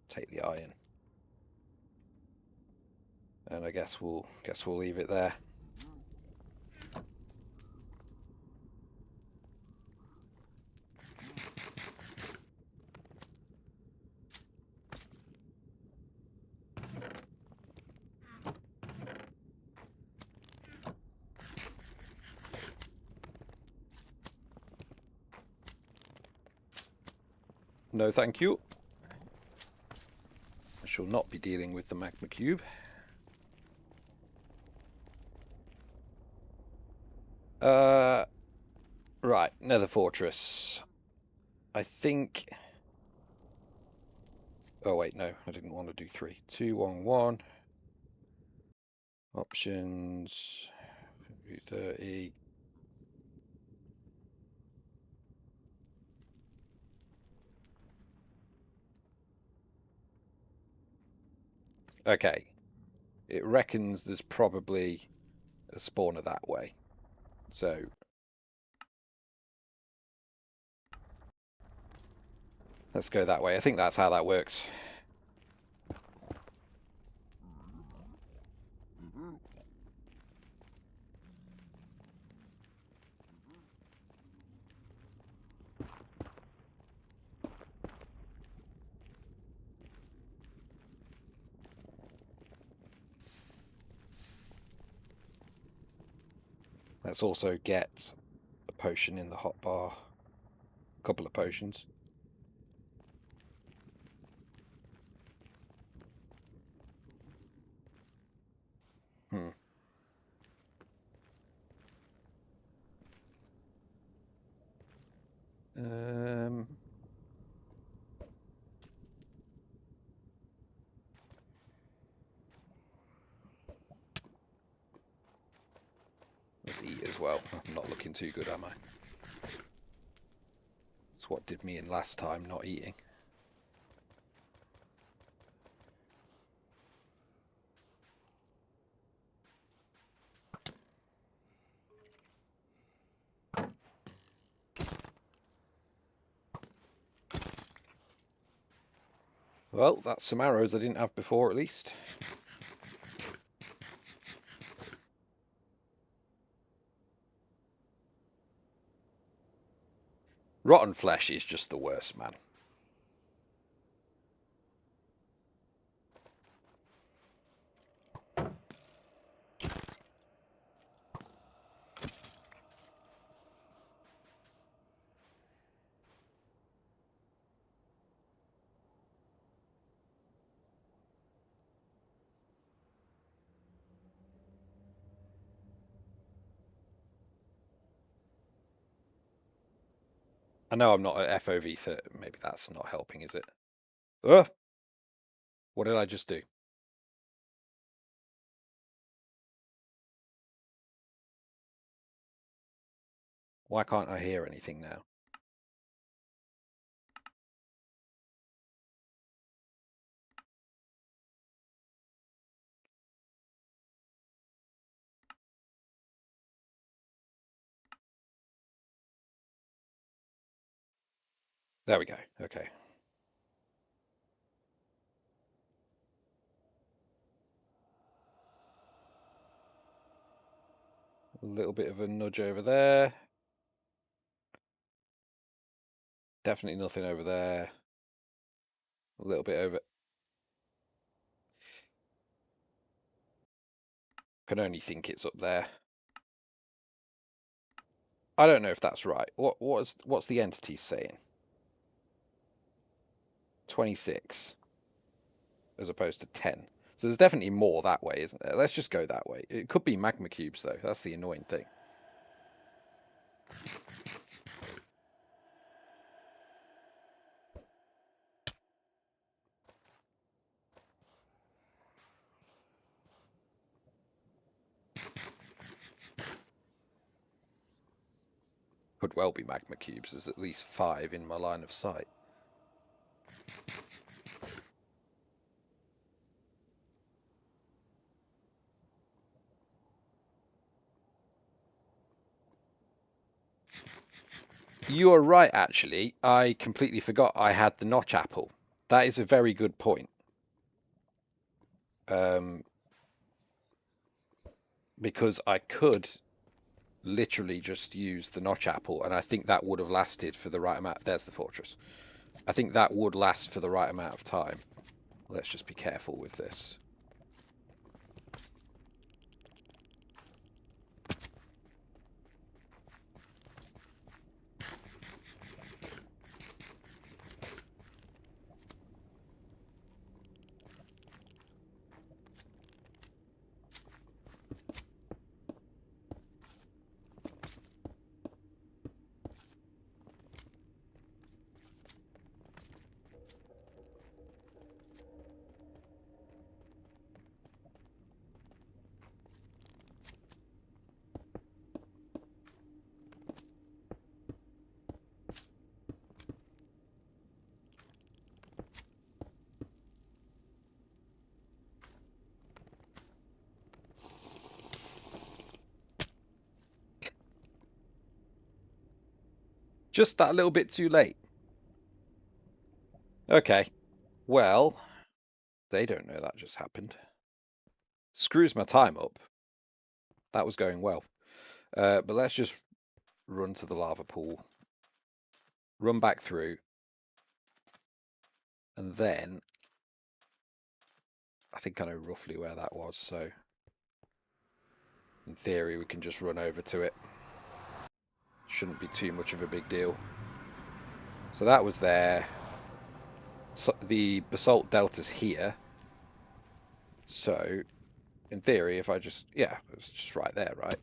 Take the iron. And I guess we'll leave it there. No, thank you. I shall not be dealing with the magma cube. Right, Nether Fortress. I think... Oh wait, no, I didn't want to do 3. 2, 1, 1. Options, 30. Okay. It reckons there's probably a spawner that way. So let's go that way. I think that's how that works. Let's also get a potion in the hotbar. A couple of potions. Hmm. Let's eat as well. I'm not looking too good, am I? That's what did me in last time, not eating. Well, that's some arrows I didn't have before, at least. Rotten flesh is just the worst, man. I know I'm not at FOV 30. Maybe that's not helping, is it? Ugh! What did I just do? Why can't I hear anything now? There we go. Okay. A little bit of a nudge over there. Definitely nothing over there. A little bit over. Can only think it's up there. I don't know if that's right. What's the entity saying? 26 as opposed to 10. So there's definitely more that way, isn't there? Let's just go that way. It could be magma cubes, though. That's the annoying thing. Could well be magma cubes. There's at least 5 in my line of sight. You are right, actually. I completely forgot I had the notch apple. That is a very good point. Because I could literally just use the notch apple, and I think that would have lasted for the right amount. There's the fortress. I think that would last for the right amount of time. Let's just be careful with this. Just that little bit too late. Okay. Well, they don't know that just happened. Screws my time up. That was going well. But let's just run to the lava pool. Run back through. And then I think I know roughly where that was, so in theory we can just run over to it. Shouldn't be too much of a big deal. So that was there. So the basalt delta's here. So in theory, if I just, yeah, it's just right there, right?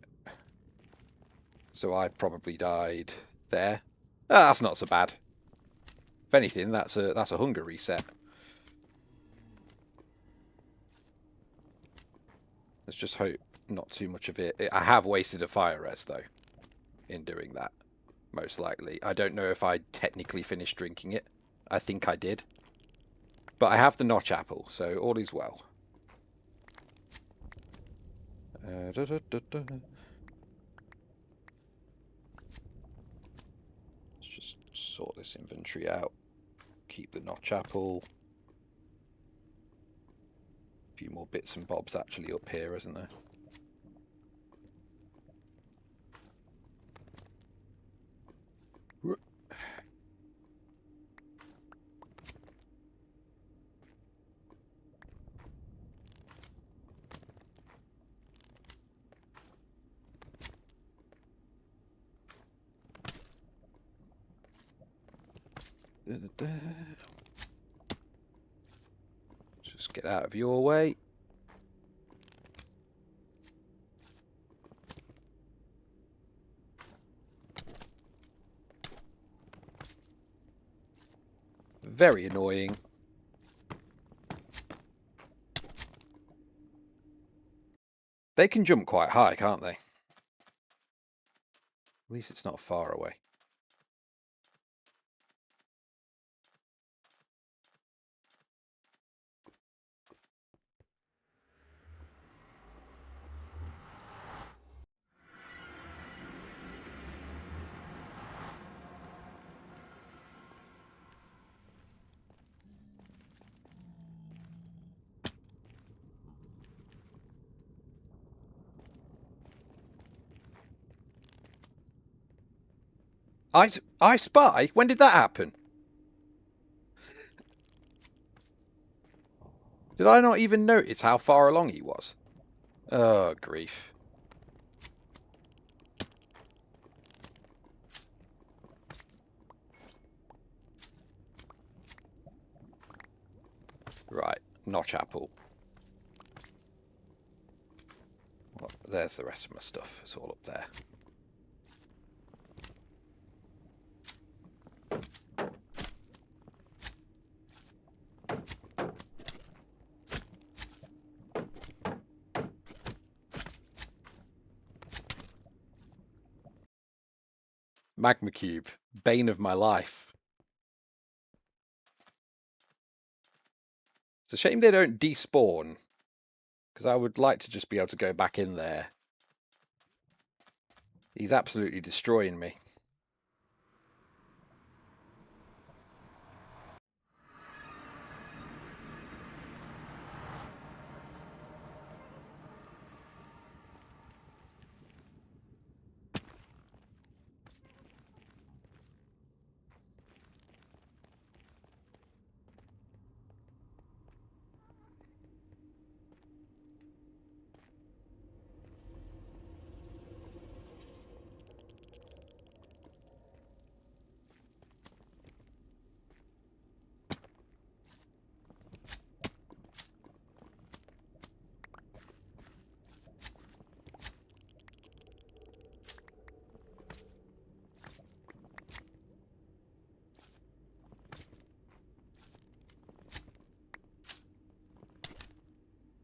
So I probably died there. Ah, that's not so bad. If anything, that's a hunger reset. Let's just hope not too much of it. I have wasted a fire res though in doing that, most likely. I don't know if I technically finished drinking it. I think I did. But I have the notch apple, so all is well. Let's just sort this inventory out. Keep the notch apple. A few more bits and bobs actually up here, isn't there? Just get out of your way. Very annoying. They can jump quite high, can't they? At least it's not far away. I spy? When did that happen? Did I not even notice how far along he was? Oh, grief. Right, notch apple. Well, there's the rest of my stuff. It's all up there. Magma cube, bane of my life. It's a shame they don't despawn, because I would like to just be able to go back in there. He's absolutely destroying me.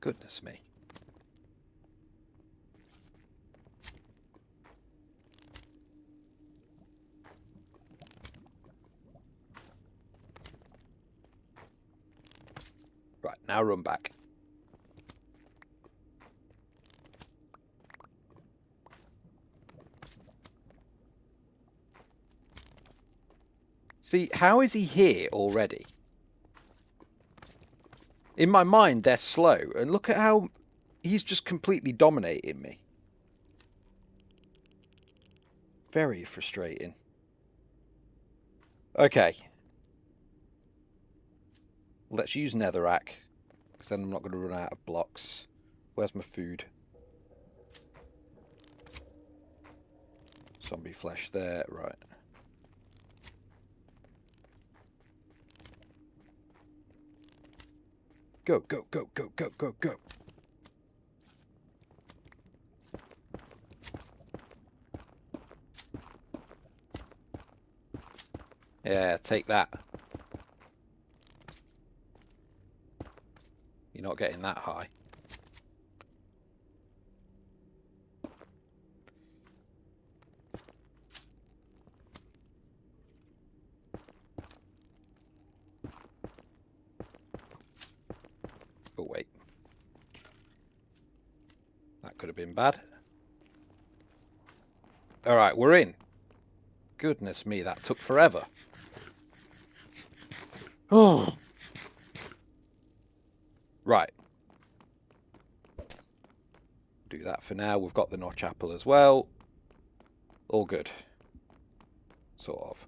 Goodness me. Right, now run back. See, how is he here already? In my mind, they're slow. And look at how he's just completely dominating me. Very frustrating. Okay. Let's use netherrack. Because then I'm not going to run out of blocks. Where's my food? Zombie flesh there. Right. Go, go, go, go, go, go, go. Yeah, take that. You're not getting that high. Oh, wait. That could have been bad. Alright, we're in. Goodness me, that took forever. Oh. Right. Do that for now. We've got the notch apple as well. All good. Sort of.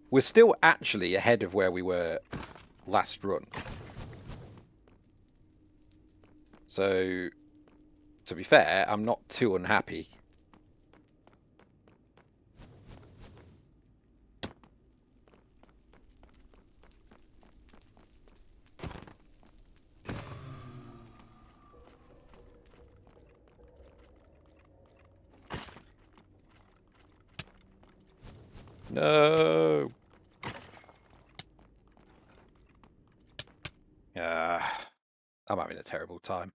We're still actually ahead of where we were last run. So, to be fair, I'm not too unhappy. No. I'm having a terrible time.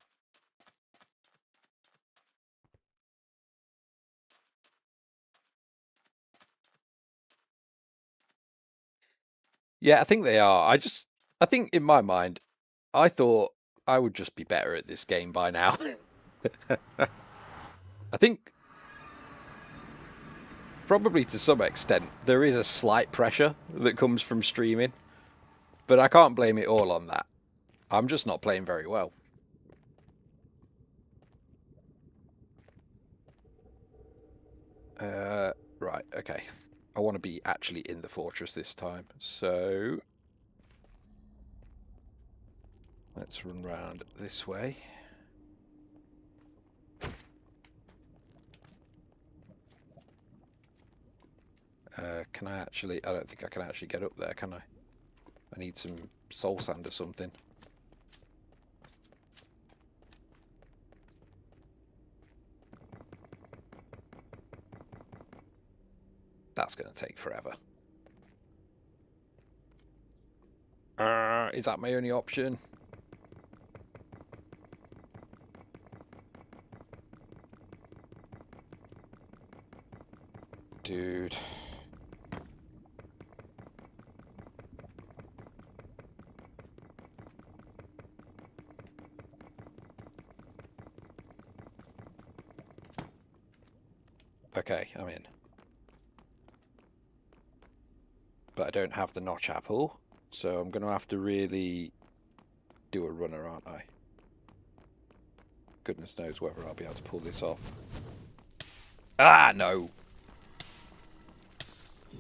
Yeah, I think they are. I think in my mind, I thought I would just be better at this game by now. I think probably to some extent there is a slight pressure that comes from streaming, but I can't blame it all on that. I'm just not playing very well. Right, okay. I want to be actually in the fortress this time, so let's run round this way. Can I actually... I don't think I can actually get up there, can I? I need some soul sand or something. That's going to take forever. Is that my only option? Dude. Okay, I'm in. But I don't have the notch apple, so I'm going to have to really do a runner, aren't I? Goodness knows whether I'll be able to pull this off. Ah, no!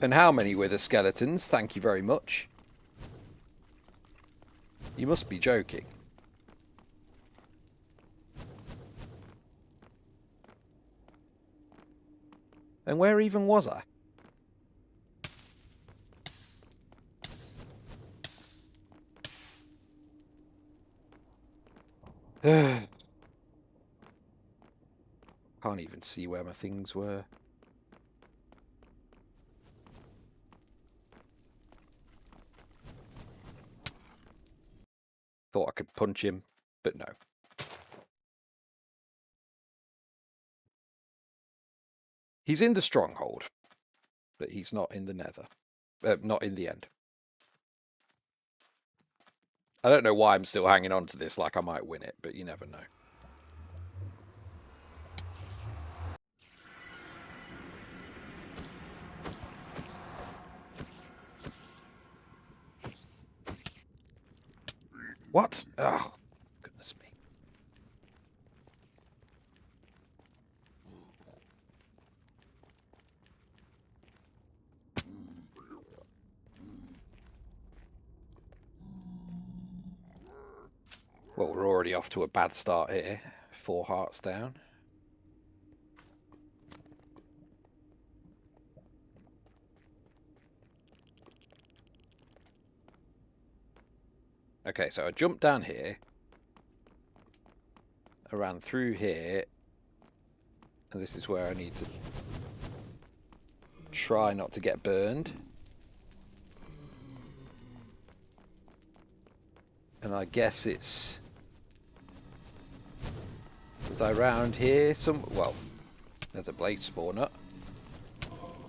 And how many wither skeletons? Thank you very much. You must be joking. And where even was I? Can't even see where my things were. Thought I could punch him, but no. He's in the stronghold, but he's not in the nether. Not in the end. I don't know why I'm still hanging on to this like I might win it, but you never know. What? Oh, goodness me. Well, we're already off to a bad start here. 4 hearts down. Okay, so I jumped down here. I ran through here. And this is where I need to try not to get burned. And I guess it's... Was I round here? Well, there's a blaze spawner.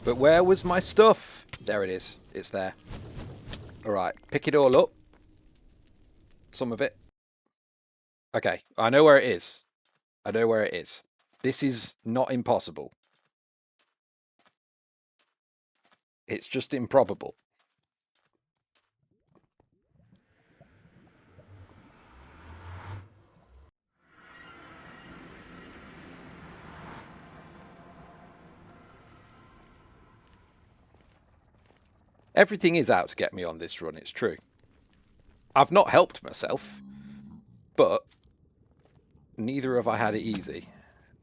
But where was my stuff? There it is. It's there. Alright, pick it all up. Some of it. Okay, I know where it is. I know where it is. This is not impossible. It's just improbable. Everything is out to get me on this run, it's true. I've not helped myself, but neither have I had it easy.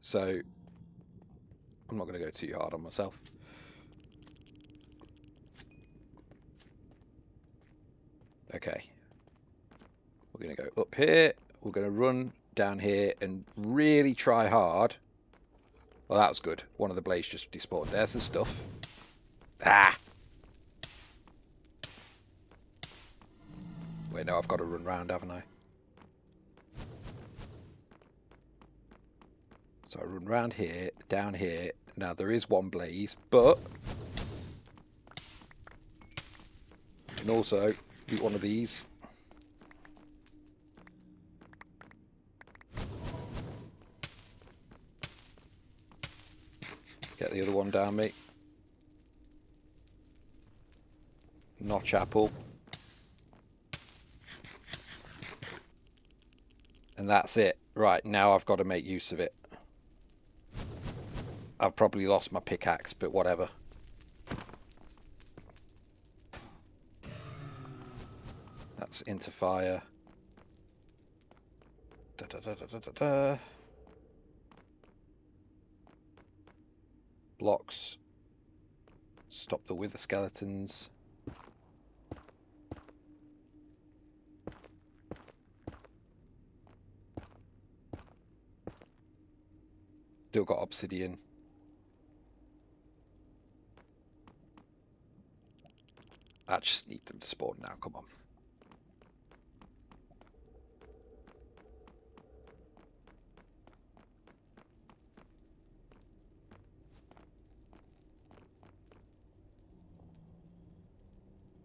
So I'm not going to go too hard on myself. Okay. We're going to go up here. We're going to run down here and really try hard. Well, that was good. One of the blades just despawned. There's the stuff. Ah! Wait, no, I've got to run round, haven't I? So I run round here, down here. Now, there is one blaze, but... I can also eat one of these. Get the other one down me. Notch apple. And that's it. Right, now I've got to make use of it. I've probably lost my pickaxe, but whatever. That's into fire. Da, da, da, da, da, da, da. Blocks. Stop the wither skeletons. Still got obsidian. I just need them to spawn now, come on.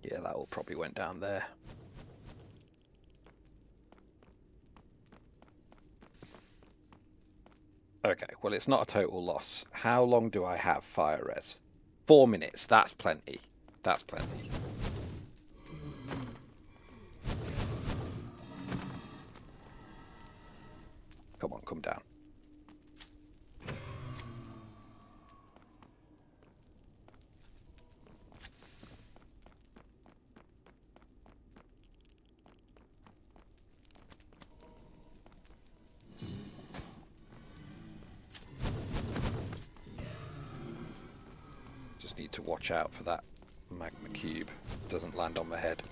Yeah, that all probably went down there. Okay, well, it's not a total loss. How long do I have fire res? 4 minutes. That's plenty. That's plenty. Come on, come down. Just need to watch out for that magma cube. It doesn't land on my head.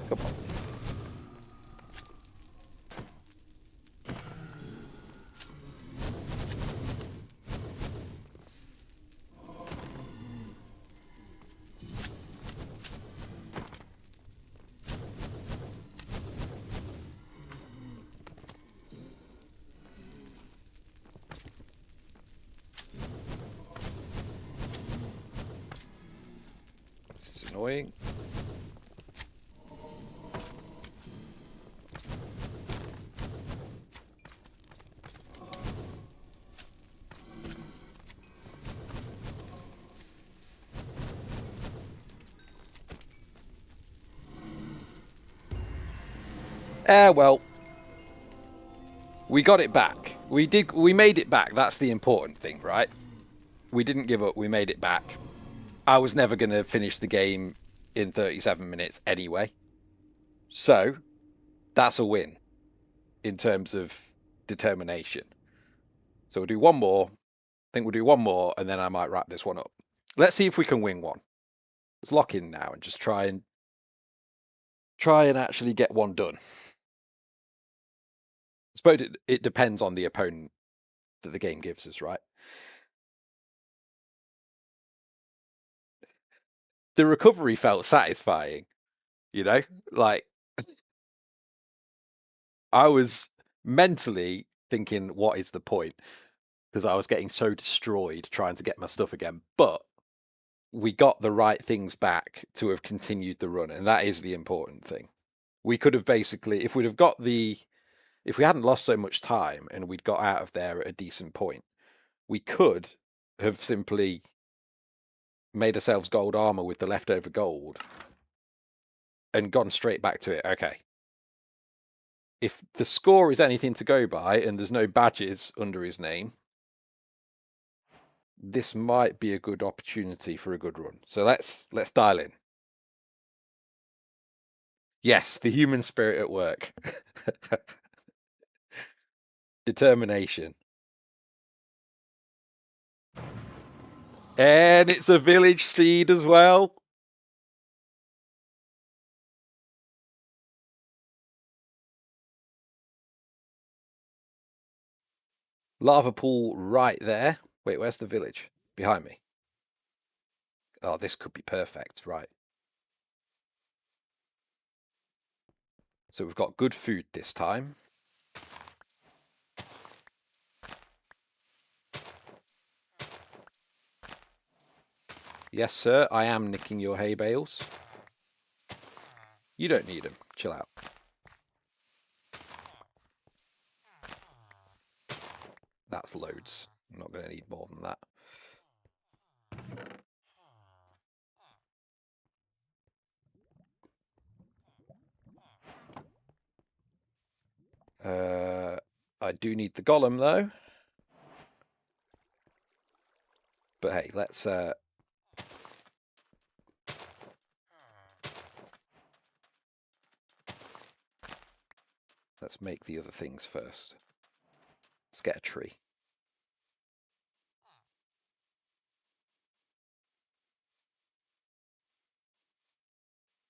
Come on. annoying. Well, we got it back. We made it back. That's the important thing, right? We didn't give up. We made it back. I was never going to finish the game in 37 minutes anyway. So, that's a win in terms of determination. So we'll do one more. I think we'll do one more, and then I might wrap this one up. Let's see if we can win one. Let's lock in now and just try and actually get one done. I suppose it depends on the opponent that the game gives us, right? The recovery felt satisfying, you know? Like, I was mentally thinking, what is the point? Because I was getting so destroyed trying to get my stuff again. But we got the right things back to have continued the run, and that is the important thing. We could have basically, if we hadn't lost so much time and we'd got out of there at a decent point, we could have simply made ourselves gold armor with the leftover gold and gone straight back to it. Okay. If the score is anything to go by and there's no badges under his name, this might be a good opportunity for a good run. So let's dial in. Yes, the human spirit at work. Determination. And it's a village seed as well. Lava pool right there. Wait, where's the village? Behind me. Oh, this could be perfect, right? So we've got good food this time. Yes, sir, I am nicking your hay bales. You don't need them. Chill out. That's loads. I'm not going to need more than that. I do need the golem, though. But hey, let's make the other things first. Let's get a tree.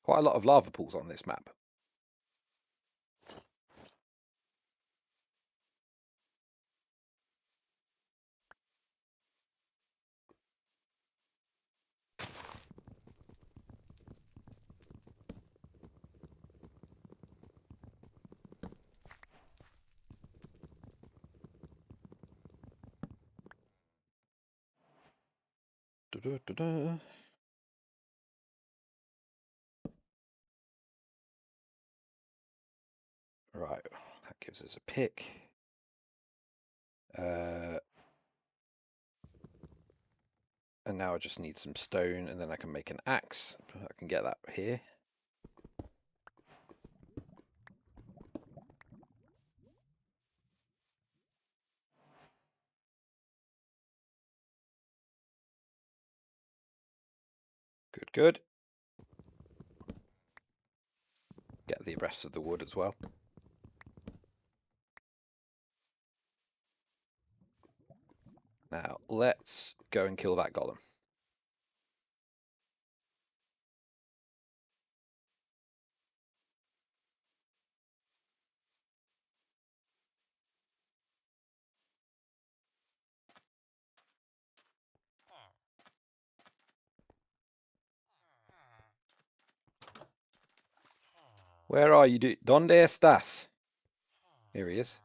Quite a lot of lava pools on this map. Da-da-da-da. Right, that gives us a pick. And now I just need some stone, and then I can make an axe. I can get that here. Good, good. Get the rest of the wood as well. Now, let's go and kill that golem. Where are you? ¿Dónde estás? Here he is.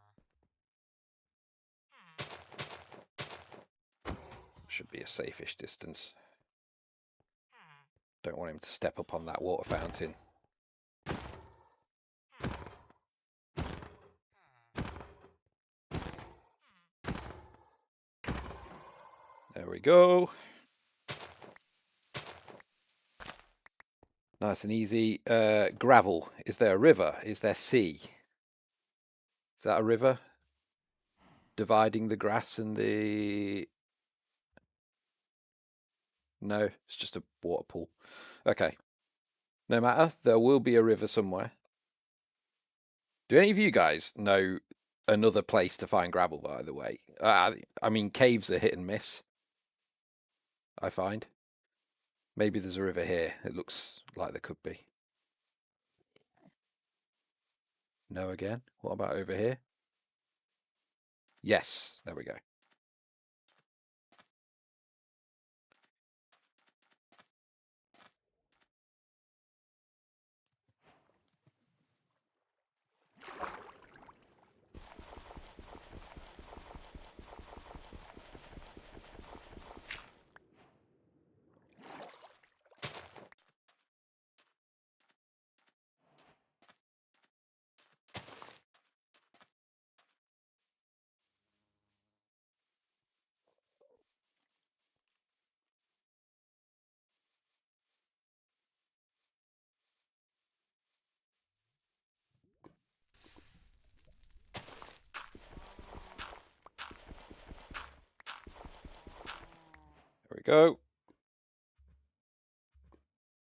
Should be a safe-ish distance. Don't want him to step up on that water fountain. There we go. Nice and easy. Gravel. Is there a river? Is there sea? Is that a river? Dividing the grass and the... No, it's just a water pool. Okay. No matter. There will be a river somewhere. Do any of you guys know another place to find gravel, by the way? I mean, caves are hit and miss, I find. Maybe there's a river here. It looks like there could be. No again. What about over here? Yes, there we go. There we go.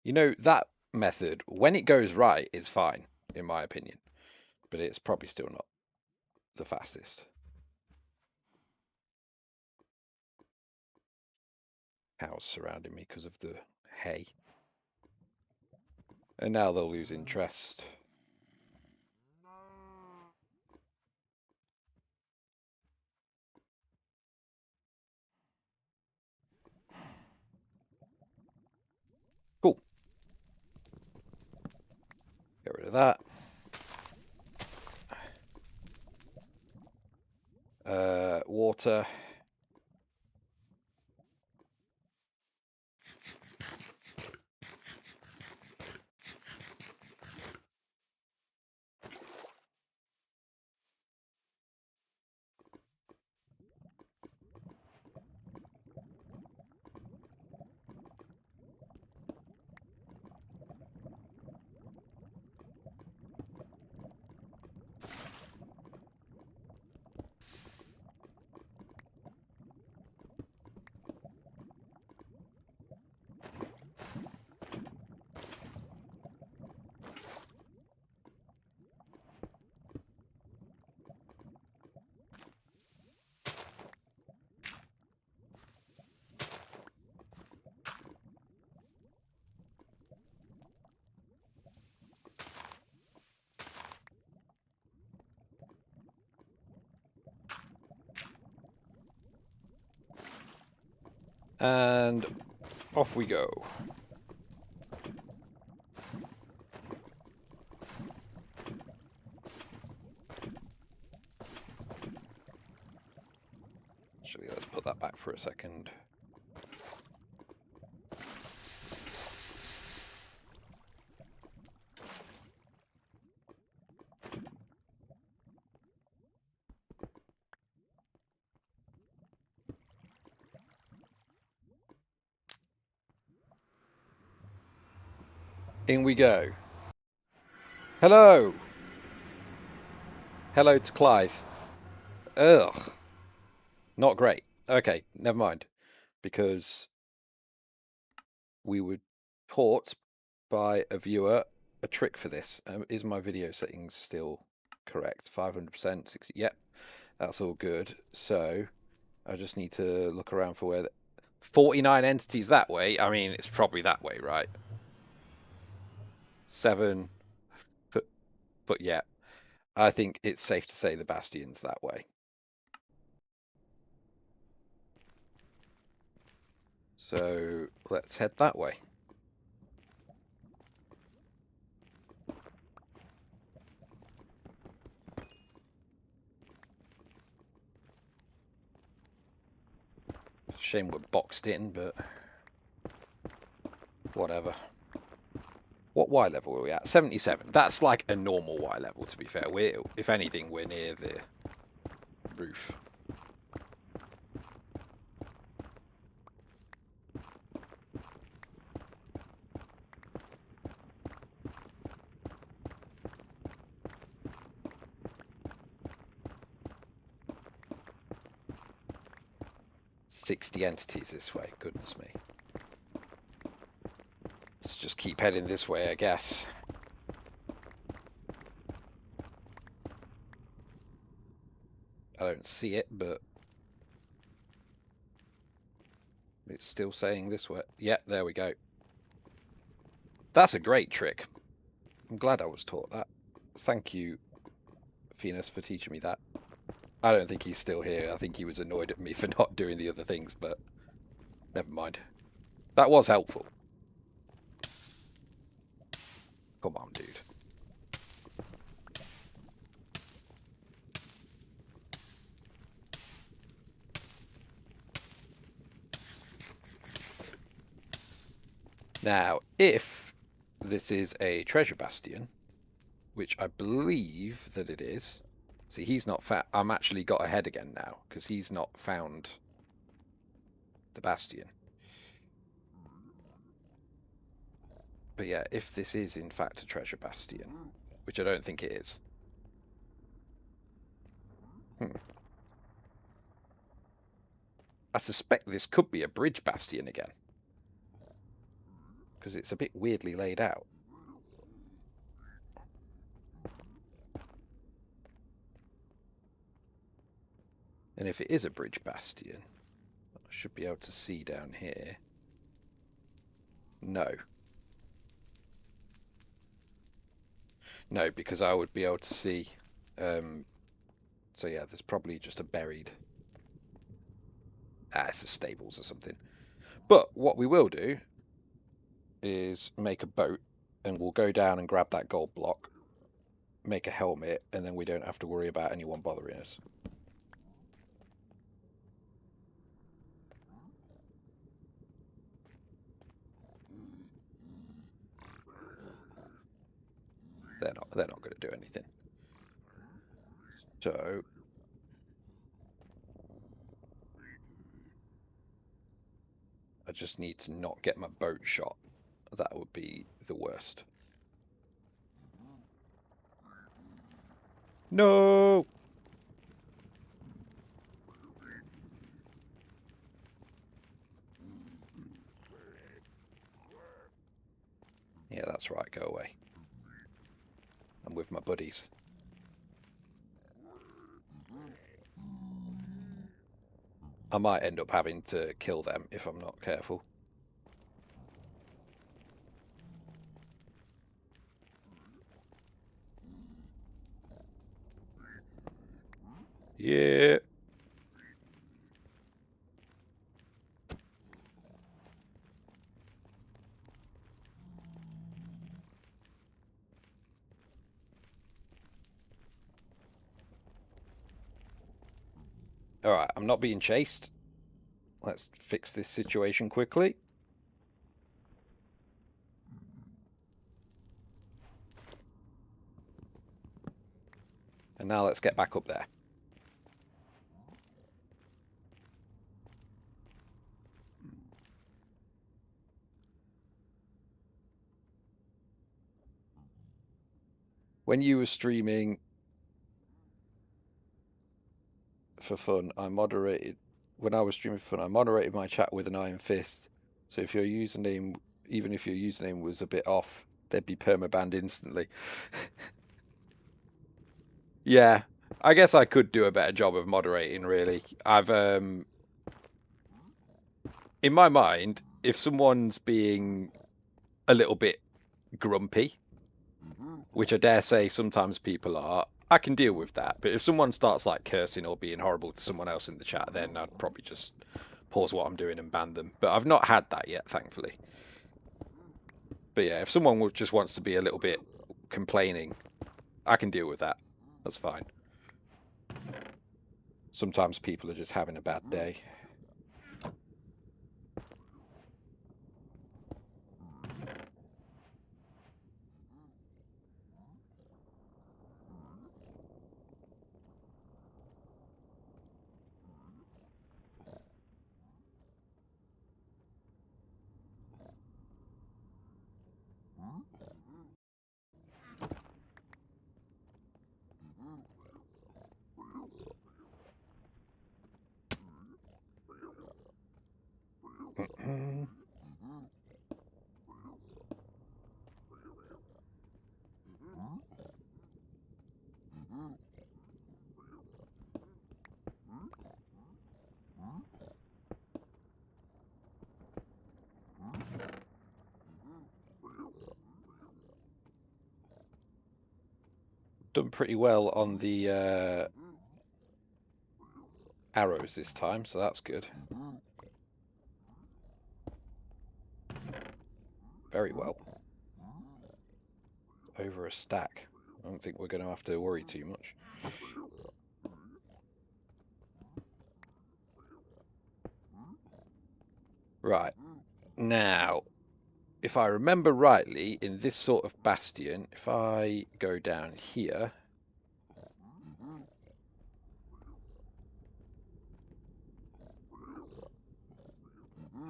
You know, that method, when it goes right, is fine, in my opinion. But it's probably still not the fastest. Cows surrounding me because of the hay. And now they'll lose interest. Cool. Get rid of that. Water. And off we go. Actually, let's put that back for a second. In we go. Hello. Hello to Clive. Ugh. Not great. Okay, never mind. Because we were taught by a viewer a trick for this. Is my video settings still correct? 500%, 60. Yep, that's all good. So I just need to look around for where 49 entities that way. I mean, it's probably that way, right? 7. But yeah, I think it's safe to say the Bastion's that way. So let's head that way. Shame we're boxed in, but Whatever. What Y level are we at? 77. That's like a normal Y level, to be fair. If anything, we're near the roof. "60 entities this way, goodness me." Let's just keep heading this way, I guess. I don't see it, but it's still saying this way. Yep, there we go. That's a great trick. I'm glad I was taught that. Thank you, Venus, for teaching me that. I don't think he's still here. I think he was annoyed at me for not doing the other things, but never mind. That was helpful. Come on, dude. Now, if this is a treasure bastion, which I believe that it is. See, he's not found. I'm actually got ahead again now, because he's not found the bastion. But yeah, if this is in fact a treasure bastion, which I don't think it is. I suspect this could be a bridge bastion again, because it's a bit weirdly laid out. And if it is a bridge bastion, I should be able to see down here. No. No, because I would be able to see. So yeah, there's probably just a buried... it's the stables or something. But what we will do is make a boat, and we'll go down and grab that gold block, make a helmet, and then we don't have to worry about anyone bothering us. They're not going to do anything. So I just need to not get my boat shot. That would be the worst. No! Yeah, that's right, go away. I'm with my buddies. I might end up having to kill them if I'm not careful. Yeah. Alright, I'm not being chased. Let's fix this situation quickly. And now let's get back up there. When you were streaming for fun, I moderated. When I was streaming for fun, I moderated my chat with an iron fist. So if your username, even if your username was a bit off, they'd be permabanned instantly. Yeah, I guess I could do a better job of moderating, really. I've, in my mind, if someone's being a little bit grumpy, which I dare say sometimes people are, I can deal with that. But if someone starts like cursing or being horrible to someone else in the chat, then I'd probably just pause what I'm doing and ban them. But I've not had that yet, thankfully. But yeah, if someone just wants to be a little bit complaining, I can deal with that. That's fine. Sometimes people are just having a bad day. done pretty well on the arrows this time, so that's good. Very well. Over a stack. I don't think we're going to have to worry too much. Right. Now, if I remember rightly, in this sort of bastion, if I go down here...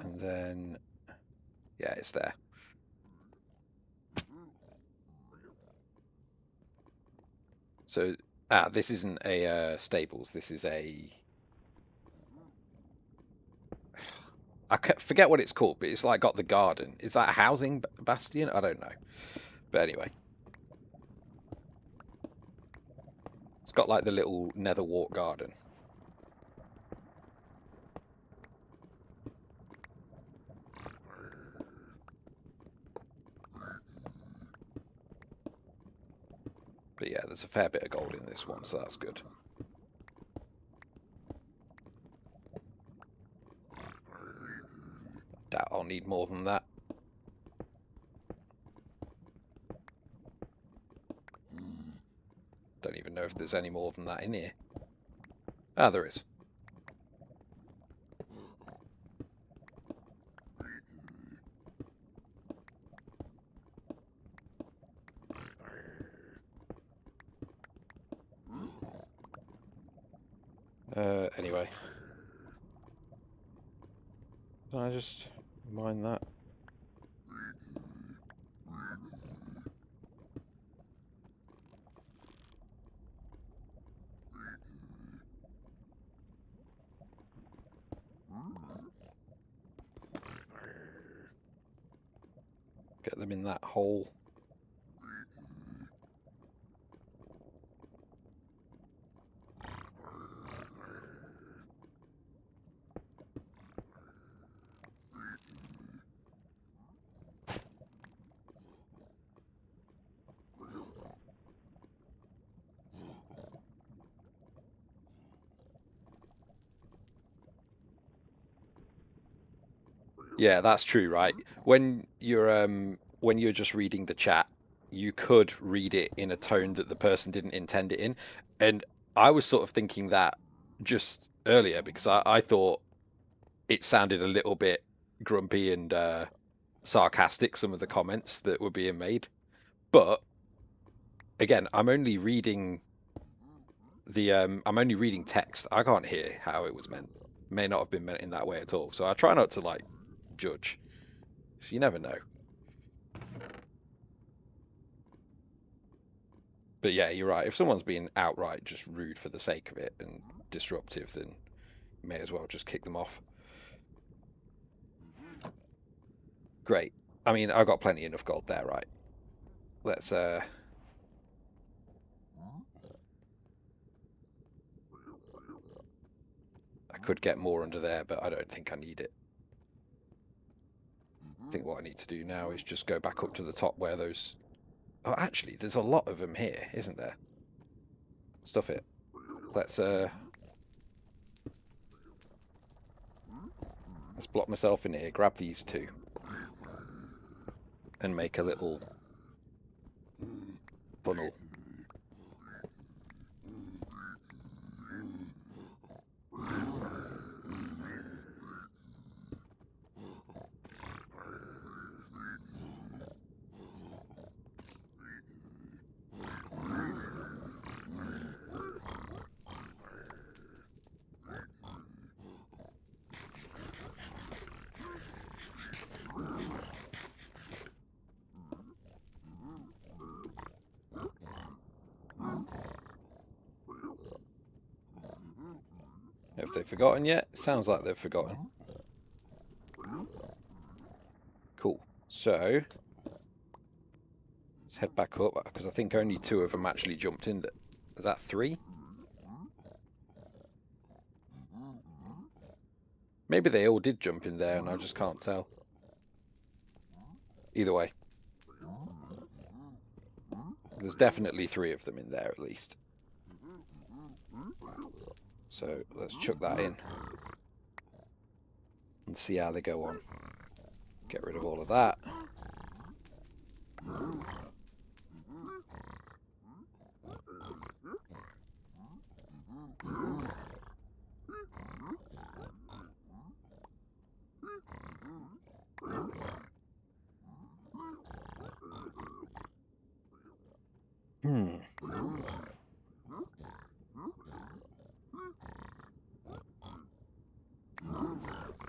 And then... Yeah, it's there. So, this isn't a stables. This is a... I forget what it's called, but it's like got the garden. Is that a housing bastion? I don't know. But anyway. It's got like the little nether wart garden. But yeah, there's a fair bit of gold in this one, so that's good. Doubt I'll need more than that. Don't even know if there's any more than that in here. Ah, there is. Anyway. Can I just mine that? Get them in that hole. Yeah, that's true, right? When you're just reading the chat, you could read it in a tone that the person didn't intend it in. And I was sort of thinking that just earlier because I thought it sounded a little bit grumpy and sarcastic, some of the comments that were being made. But again, I'm only reading text. I can't hear how it was meant. May not have been meant in that way at all. So I try not to like judge. You never know. But yeah, you're right. If someone's being outright just rude for the sake of it and disruptive, then you may as well just kick them off. Great. I mean, I've got plenty enough gold there, right? Let's I could get more under there, but I don't think I need it. I think what I need to do now is just go back up to the top where those... Oh, actually, there's a lot of them here, isn't there? Stuff it. Let's block myself in here, grab these two, and make a little funnel. Have they forgotten yet? Sounds like they've forgotten. Cool. So, let's head back up, because I think only 2 of them actually jumped in. Is that 3? Maybe they all did jump in there and I just can't tell. Either way. There's definitely 3 of them in there at least. So let's chuck that in and see how they go on. Get rid of all of that.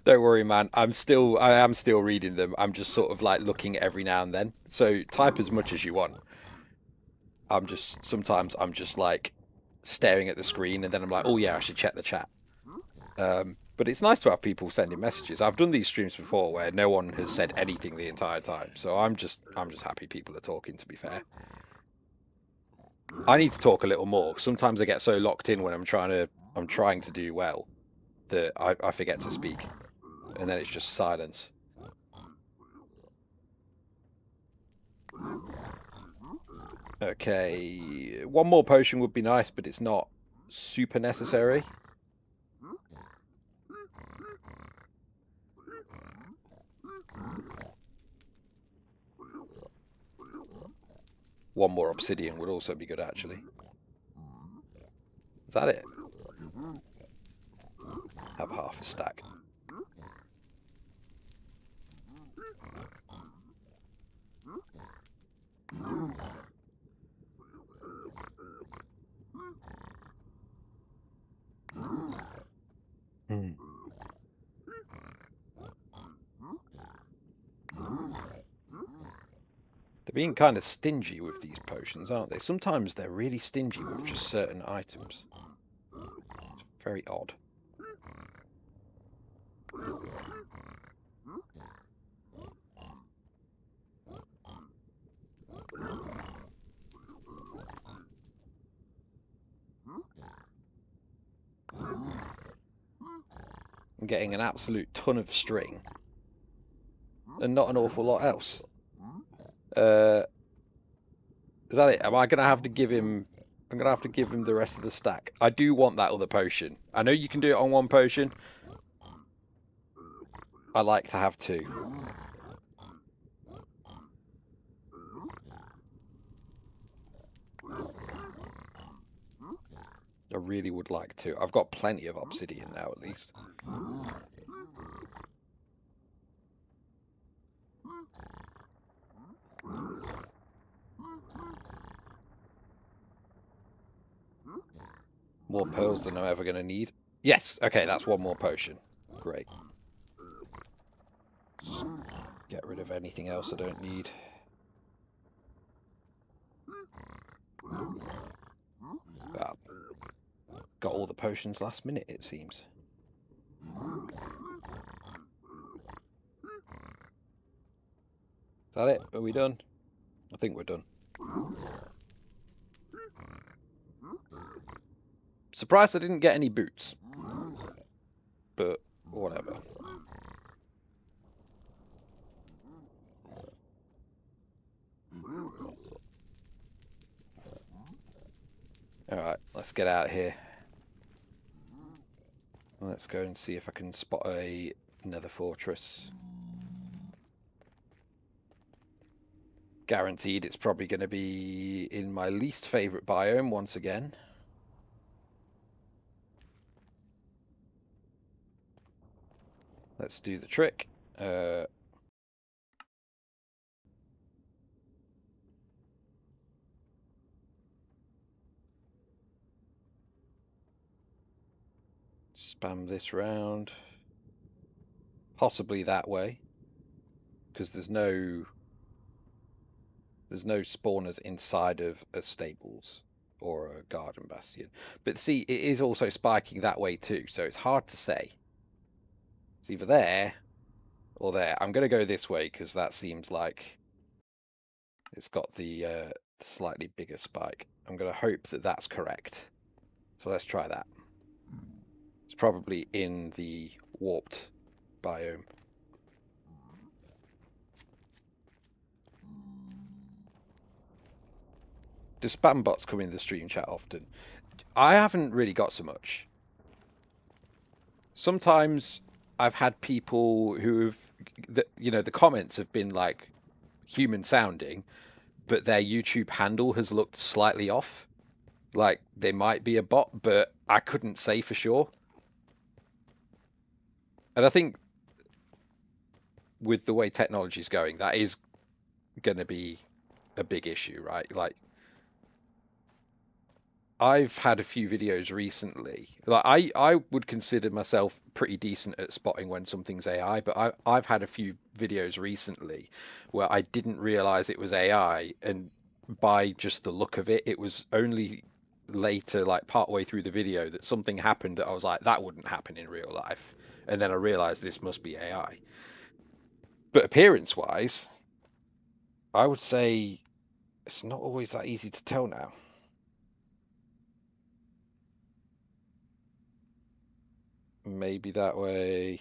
Don't worry, man. I am still reading them. I'm just sort of like looking every now and then. So type as much as you want. Sometimes I'm just like staring at the screen and then I'm like, oh yeah, I should check the chat. But it's nice to have people sending messages. I've done these streams before where no one has said anything the entire time. So I'm just happy people are talking, to be fair. I need to talk a little more. Sometimes I get so locked in when I'm trying to do well that I forget to speak. And then it's just silence. Okay, 1 more potion would be nice, but it's not super necessary. One more obsidian would also be good, actually. Is that it? Have half a stack. They're being kind of stingy with these potions, aren't they? Sometimes they're really stingy with just certain items. It's very odd. I'm getting an absolute ton of string and not an awful lot else. Is that it? Am I going to have to give him... I'm going to have to give him the rest of the stack. I do want that other potion. I know you can do it on 1 potion. I like to have 2. I really would like to. I've got plenty of obsidian now, at least. More pearls than I'm ever going to need. Yes! Okay, that's 1 more potion. Great. Get rid of anything else I don't need. Well, got all the potions last minute, it seems. Is that it? Are we done? I think we're done. Surprised I didn't get any boots. But whatever. Alright, let's get out of here. Let's go and see if I can spot a nether fortress. Guaranteed it's probably going to be in my least favourite biome once again. Let's do the trick. Spam this round. Possibly that way. Because there's no spawners inside of a stables or a garden bastion. But see, it is also spiking that way too, so it's hard to say. It's either there or there. I'm going to go this way because that seems like it's got the slightly bigger spike. I'm going to hope that that's correct. So let's try that. It's probably in the warped biome. Do spam bots come in the stream chat often? I haven't really got so much. Sometimes I've had people who've, the comments have been like human sounding, but their YouTube handle has looked slightly off. Like they might be a bot, but I couldn't say for sure. And I think with the way technology is going, that is going to be a big issue, right? Like I've had a few videos recently. Like I would consider myself pretty decent at spotting when something's AI, but I've had a few videos recently where I didn't realize it was AI, and by just the look of it, it was only later, like partway through the video, that something happened that I was like, that wouldn't happen in real life. And then I realized this must be AI. But appearance-wise, I would say it's not always that easy to tell now. Maybe that way.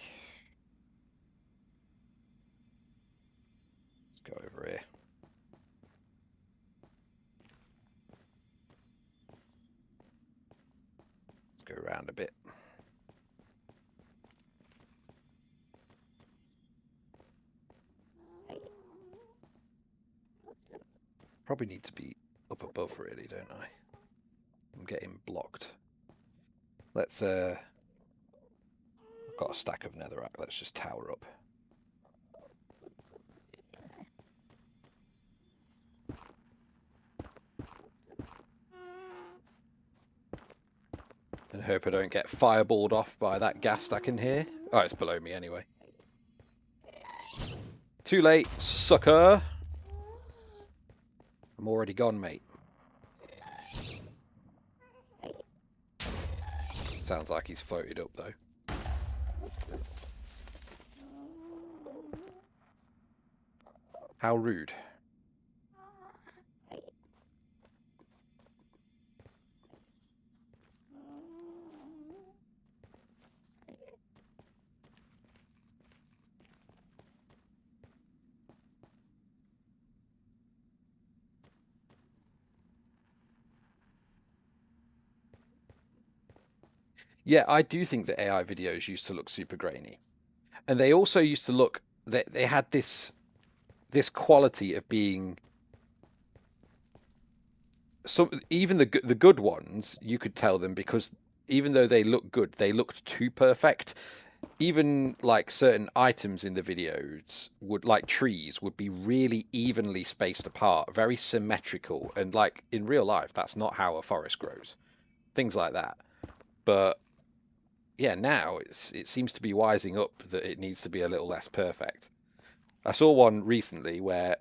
Let's go over here. Let's go around a bit. Probably need to be up above, really, don't I? I'm getting blocked. Let's, I've got a stack of netherrack. Let's just tower up. And hope I don't get fireballed off by that gas stack in here. Oh, it's below me anyway. Too late, sucker. I'm already gone, mate. Sounds like he's floated up, though. How rude. Yeah, I do think that AI videos used to look super grainy. And they also used to look, they had this quality of being, even the good ones, you could tell them, because even though they look good, they looked too perfect. Even like certain items in the videos would, like trees, would be really evenly spaced apart, very symmetrical, and like in real life, that's not how a forest grows. Things like that. But yeah, now it seems to be wising up that it needs to be a little less perfect. I saw one recently where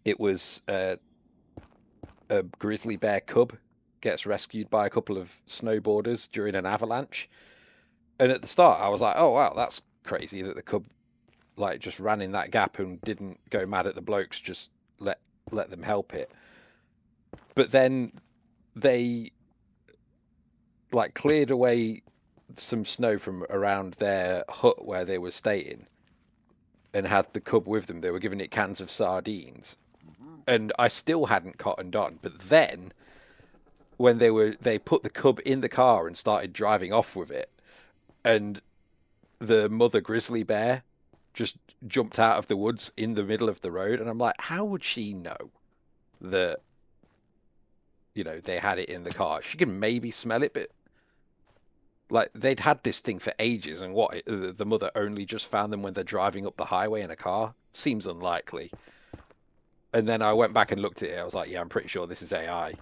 it was a grizzly bear cub gets rescued by a couple of snowboarders during an avalanche. And at the start, I was like, "Oh wow, that's crazy that the cub like just ran in that gap and didn't go mad at the blokes, just let them help it." But then they like cleared away some snow from around their hut where they were staying and had the cub with them. They were giving it cans of sardines. And I still hadn't cottoned on. But then when they put the cub in the car and started driving off with it, and the mother grizzly bear just jumped out of the woods in the middle of the road, and I'm like, how would she know that they had it in the car? She can maybe smell it, but like they'd had this thing for ages, and the mother only just found them when they're driving up the highway in a car? Seems unlikely. And then I went back and looked at it. I was like, yeah, I'm pretty sure this is AI.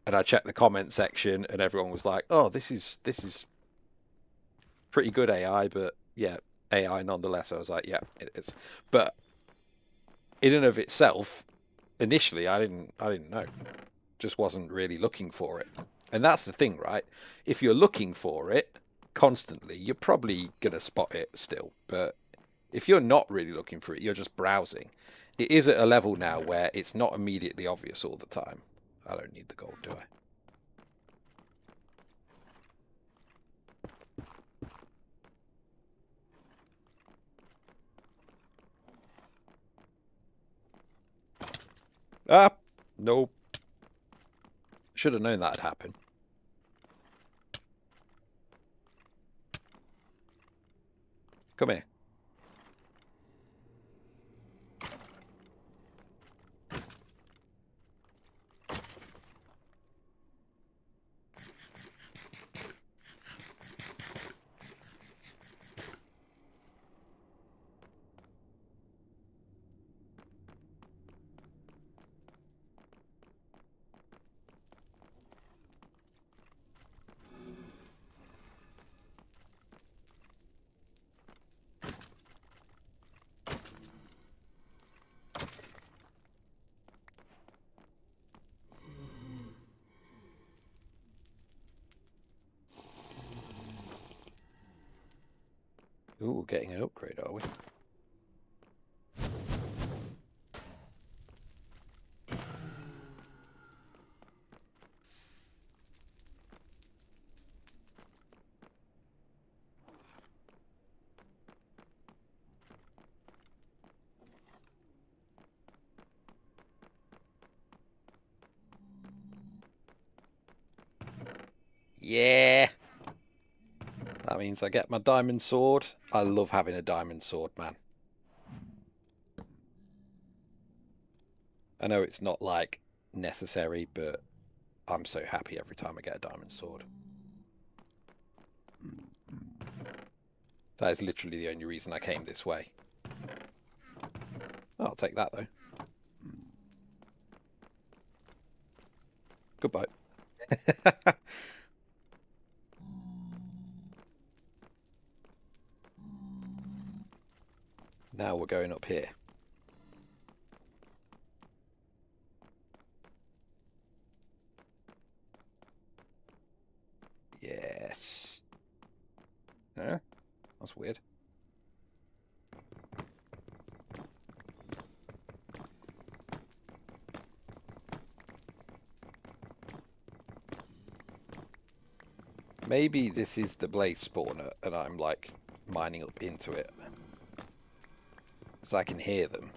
And I checked the comment section, and everyone was like, oh, this is pretty good AI, but yeah, AI nonetheless. I was like, yeah, it is. But in and of itself, initially, I didn't know. Just wasn't really looking for it. And that's the thing, right? If you're looking for it constantly, you're probably gonna spot it still. But if you're not really looking for it, you're just browsing. It is at a level now where it's not immediately obvious all the time. I don't need the gold, do I? Ah, nope. Should have known that'd happen. Come here. Ooh, getting an upgrade, are we? Yeah! That means I get my diamond sword. I love having a diamond sword, man. I know it's not, like, necessary, but I'm so happy every time I get a diamond sword. That is literally the only reason I came this way. Oh, I'll take that, though. Goodbye. Now we're going up here. Yes. Huh? That's weird. Maybe this is the blaze spawner and I'm like mining up into it. So I can hear them.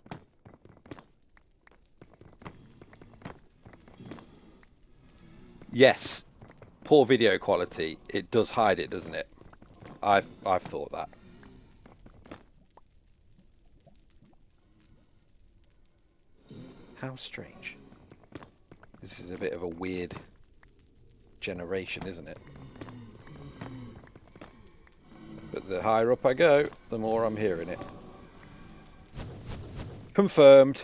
Yes. Poor video quality. It does hide it, doesn't it? I've thought that. How strange. This is a bit of a weird generation, isn't it? But the higher up I go, the more I'm hearing it. Confirmed.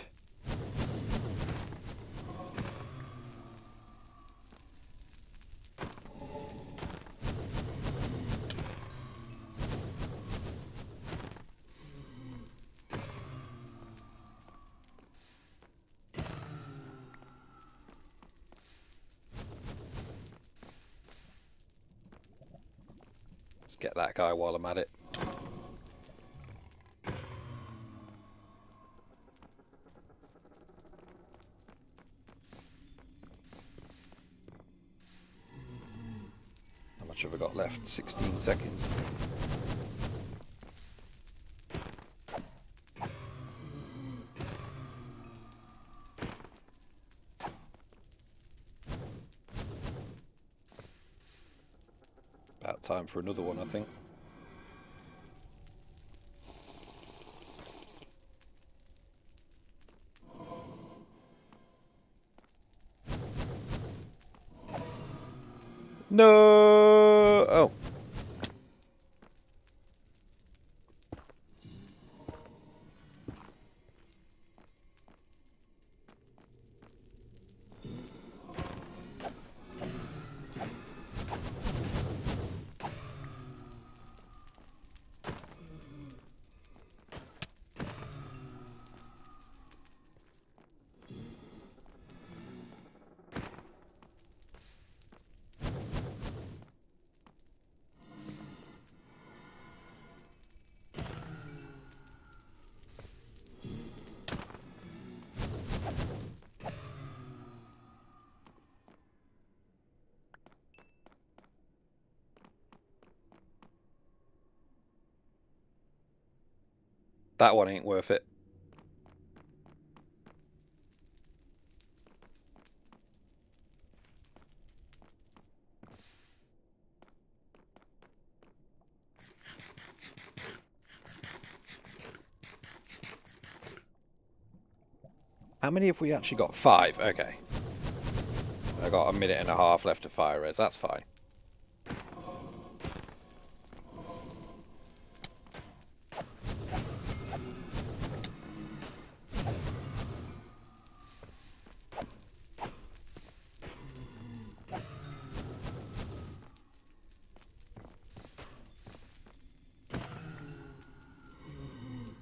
Let's get that guy while I'm at it. How much have I got left? 16 seconds. About time for another one, I think. No! Oh. That one ain't worth it. How many have we actually got? 5. Okay. I got a minute and a half left of fire res. That's fine.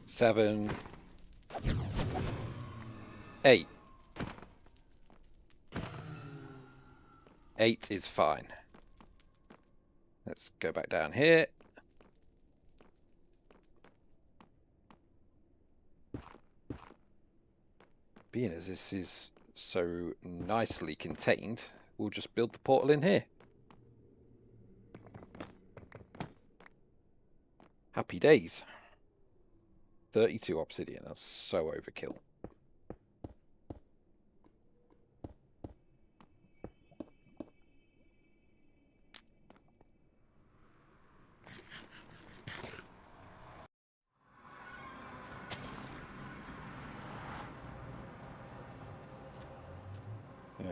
Seven, 8. 8 is fine. Let's go back down here. Being as this is so nicely contained, we'll just build the portal in here. Happy days. 32 obsidian. That's so overkill.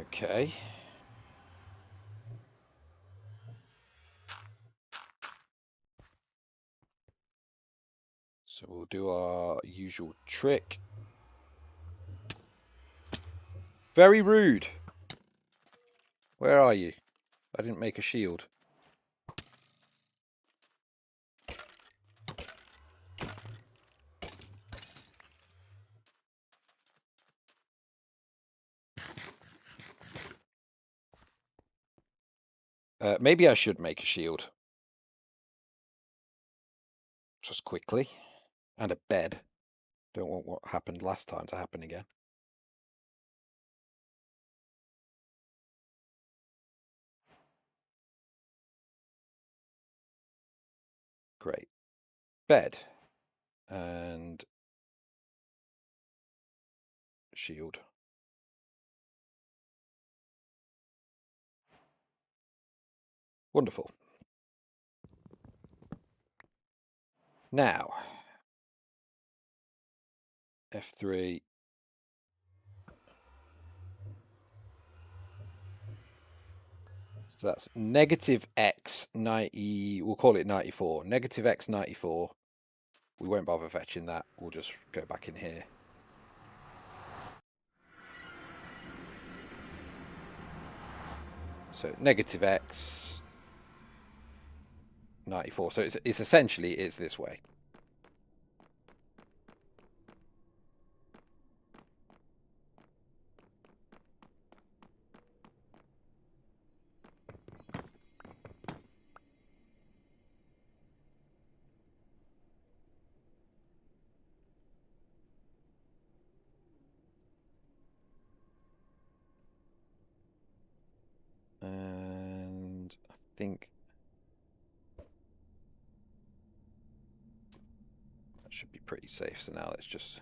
Okay. So we'll do our usual trick. Very rude. Where are you? I didn't make a shield. Maybe I should make a shield. Just quickly. And a bed. Don't want what happened last time to happen again. Great. Bed. And shield. Wonderful. Now, F3. So that's negative X 90, we'll call it 94. Negative X 94. We won't bother fetching that. We'll just go back in here. So negative X 94. So it's essentially it's this way. And I think that should be pretty safe. So now let's just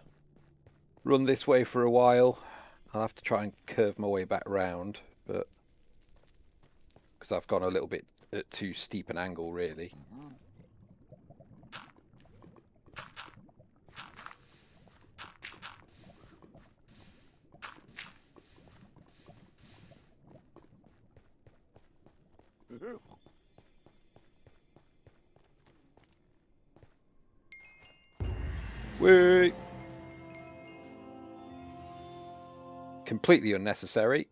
run this way for a while. I'll have to try and curve my way back round, but because I've gone a little bit at too steep an angle, really. Wait. Completely unnecessary.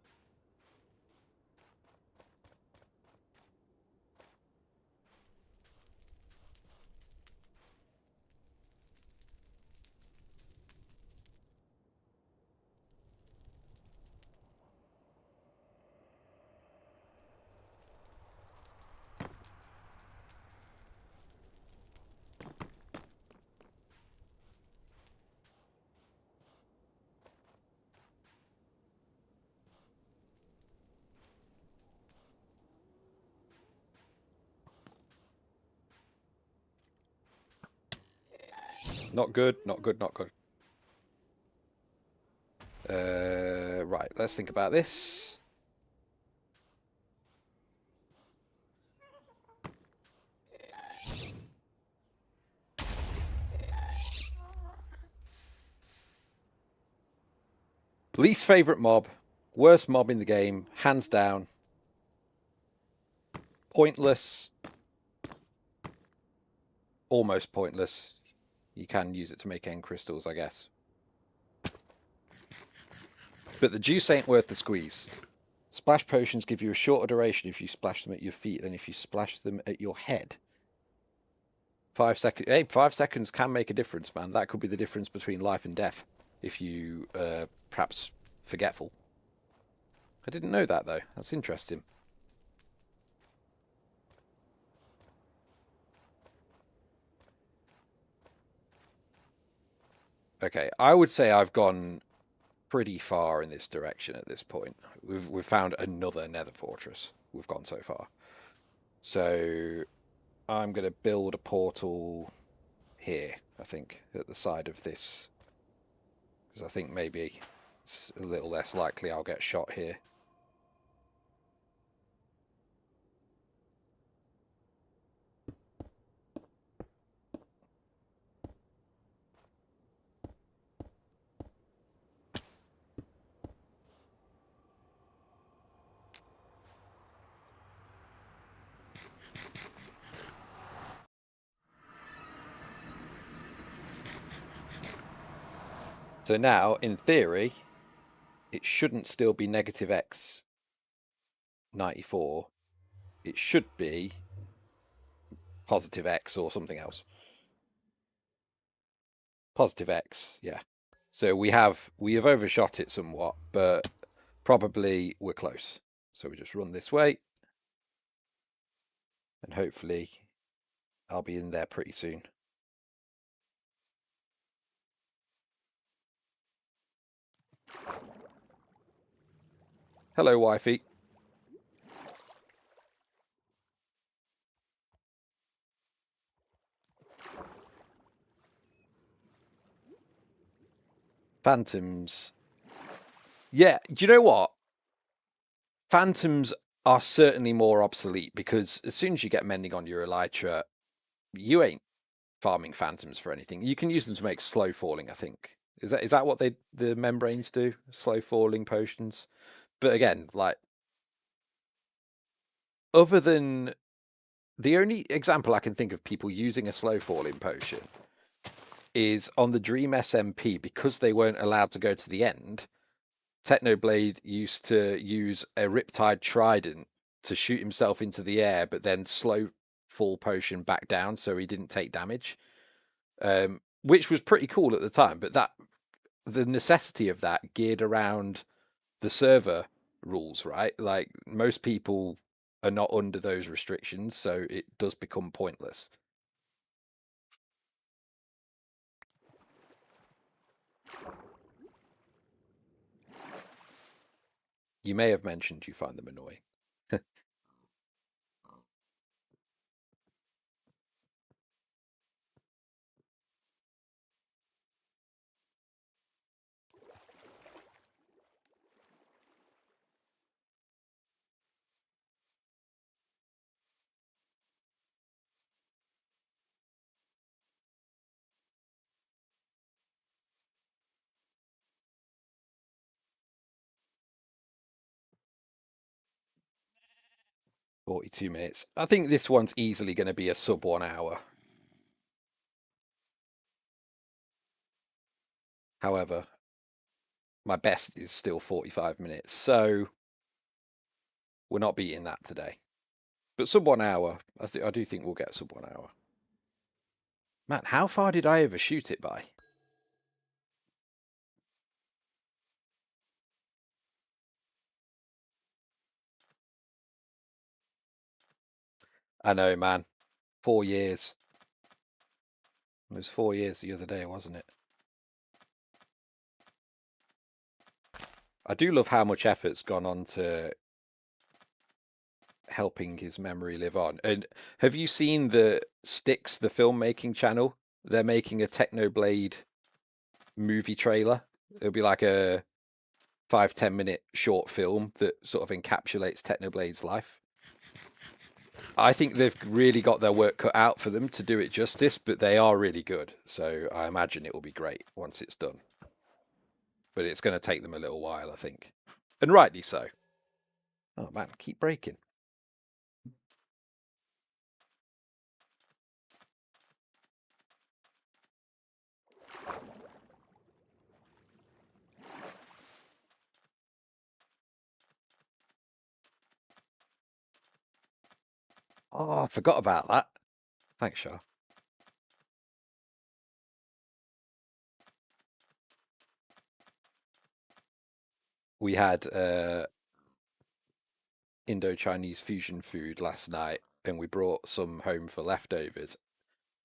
Not good, not good, not good. Right, let's think about this. Least favourite mob. Worst mob in the game. Hands down. Pointless. Almost pointless. You can use it to make end crystals, I guess. But the juice ain't worth the squeeze. Splash potions give you a shorter duration if you splash them at your feet than if you splash them at your head. 5 seconds. Hey, 5 seconds can make a difference, man. That could be the difference between life and death if you perhaps forgetful. I didn't know that, though. That's interesting. Okay, I would say I've gone pretty far in this direction at this point. We've found another nether fortress. We've gone so far. So I'm going to build a portal here, I think, at the side of this. Because I think maybe it's a little less likely I'll get shot here. So now, in theory, it shouldn't still be negative x 94. It should be positive x or something else. Positive x, yeah. So we have overshot it somewhat, but probably we're close. So we just run this way, and hopefully I'll be in there pretty soon. Hello, wifey. Phantoms. Yeah, do you know what? Phantoms are certainly more obsolete because as soon as you get mending on your elytra, you ain't farming phantoms for anything. You can use them to make slow falling, I think. Is that what the membranes do? Slow falling potions? But again, like other than the only example I can think of people using a slow falling potion is on the Dream SMP because they weren't allowed to go to the end. Technoblade used to use a Riptide Trident to shoot himself into the air, but then slow fall potion back down so he didn't take damage, which was pretty cool at the time. But the necessity of that geared around the server rules, right? Like most people are not under those restrictions, so it does become pointless. You may have mentioned you find them annoying. 42 minutes. I think this one's easily going to be a sub 1 hour. However, my best is still 45 minutes, so we're not beating that today. But sub 1 hour, I do think we'll get sub 1 hour. Man, how far did I overshoot it by? I know, man. 4 years. It was 4 years the other day, wasn't it? I do love how much effort's gone on to helping his memory live on. And have you seen the Sticks, the filmmaking channel? They're making a Technoblade movie trailer. It'll be like a 5-10 minute short film that sort of encapsulates Technoblade's life. I think they've really got their work cut out for them to do it justice, but they are really good. So I imagine it will be great once it's done. but it's going to take them a little while, I think, and rightly so. Oh man, keep breaking. Oh, I forgot about that. Thanks, Shah. We had Indo-Chinese fusion food last night, and we brought some home for leftovers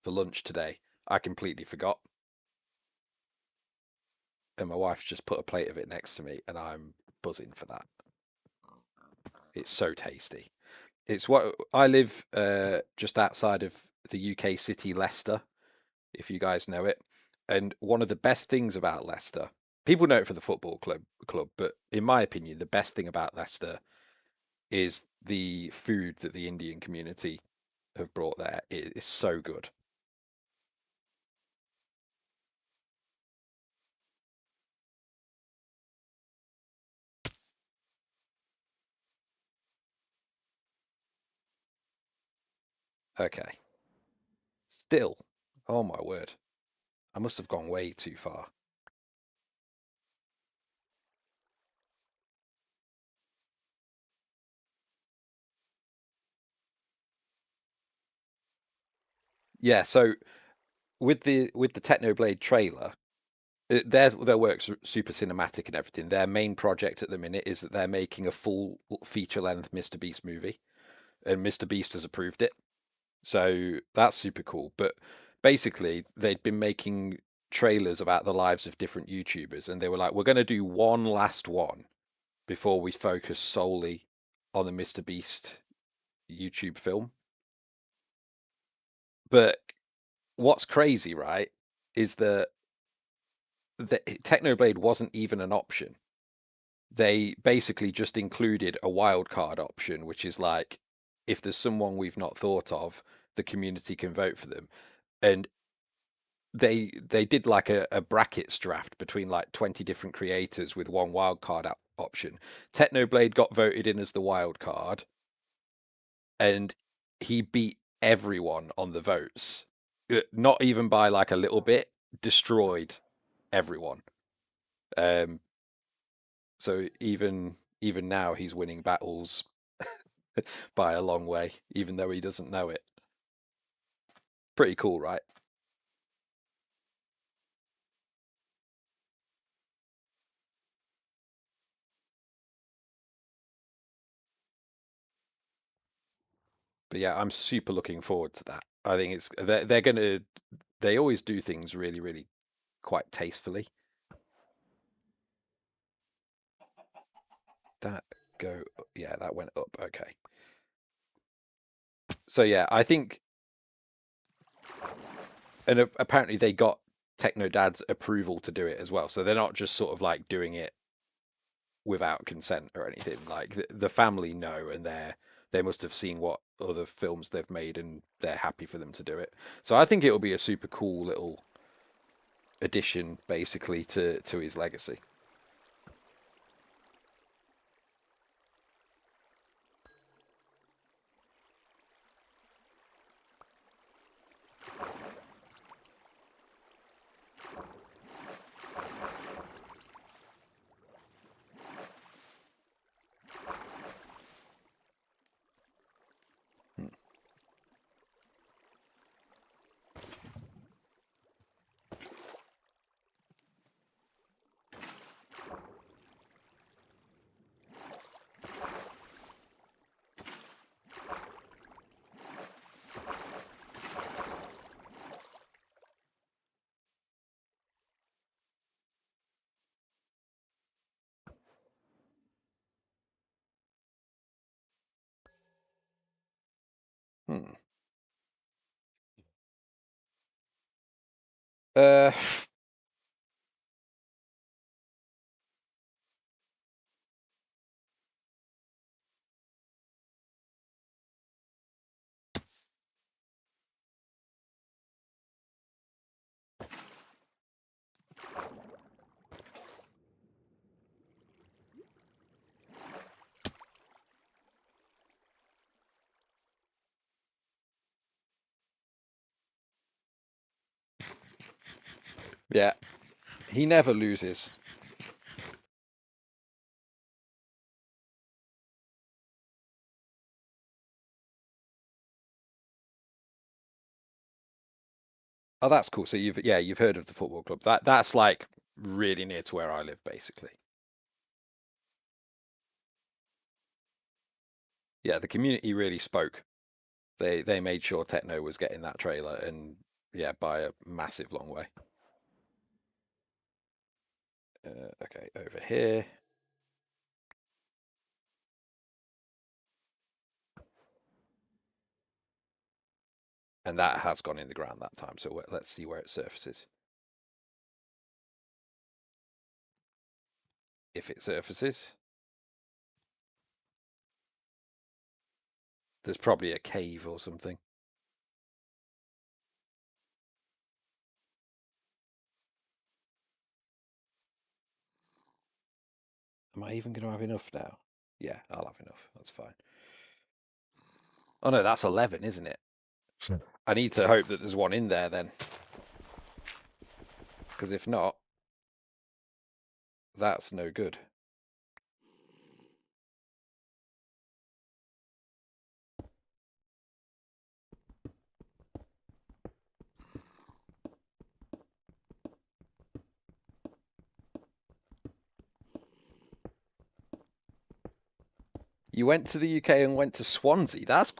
for lunch today. I completely forgot, and my wife's just put a plate of it next to me, and I'm buzzing for that. It's so tasty. It's what I live just outside of the UK city Leicester, if you guys know it. And one of the best things about Leicester, people know it for the football club, but in my opinion, the best thing about Leicester is the food that the Indian community have brought there. It is so good. Okay. Still, oh my word. I must have gone way too far. Yeah, so with the Technoblade trailer, their work's super cinematic and everything. Their main project at the minute is that they're making a full feature length Mr. Beast movie, and Mr. Beast has approved it. So that's super cool. But basically, they'd been making trailers about the lives of different YouTubers, and they were like, "We're going to do one last one before we focus solely on the Mr. Beast YouTube film." But what's crazy, right, is that the Technoblade wasn't even an option. They basically just included a wildcard option, which is like, if there's someone we've not thought of, the community can vote for them. And they did like a brackets draft between like 20 different creators with one wildcard option. Technoblade got voted in as the wildcard, and he beat everyone on the votes. Not even by like a little bit, destroyed everyone. Um, so even now he's winning battles by a long way, even though he doesn't know it. Pretty cool, right? But yeah, I'm super looking forward to that. I think they're gonna they always do things really quite tastefully. That go Yeah, that went up. Okay. So yeah, I think, and apparently they got Techno Dad's approval to do it as well. So they're not just sort of like doing it without consent or anything. Like the family know, and they must have seen what other films they've made, and they're happy for them to do it. So I think it'll be a super cool little addition, basically, to his legacy. Hmm. Hmm. Uh, Yeah, he never loses. Oh, that's cool. So you've heard of the football club. That's like really near to where I live, basically. Yeah, the community really spoke. They made sure Techno was getting that trailer, and yeah, by a massive long way. Okay, over here. And that has gone in the ground that time. So let's see where it surfaces. If it surfaces, there's probably a cave or something. Am I even going to have enough now? Yeah, I'll have enough. That's fine. Oh no, that's 11, isn't it? I need to hope that there's one in there then. Because if not, that's no good. You went to the UK and went to Swansea. That's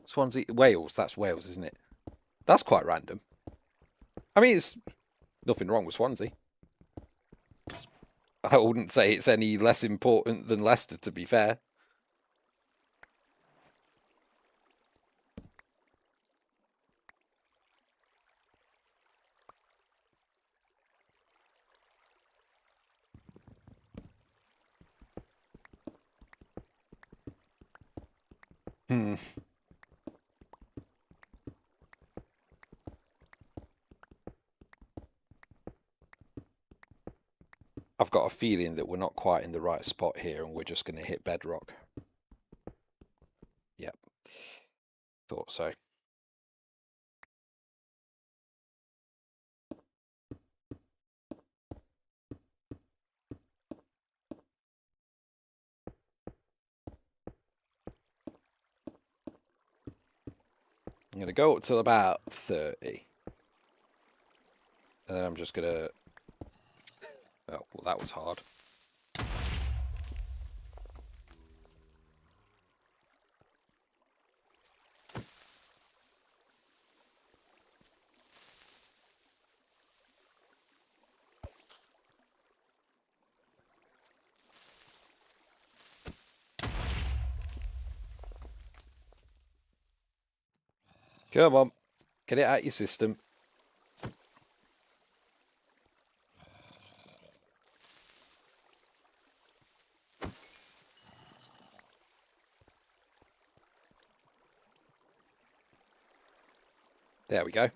Swansea, Wales. That's Wales, isn't it? That's quite random. I mean, it's nothing wrong with Swansea. I wouldn't say it's any less important than Leicester, to be fair. Hmm. I've got a feeling that we're not quite in the right spot here and we're just going to hit bedrock. Yep. Thought so. I'm going to go up till about 30. And then I'm just going to... Oh, well, that was hard. Come on. Get it out your system. There we go.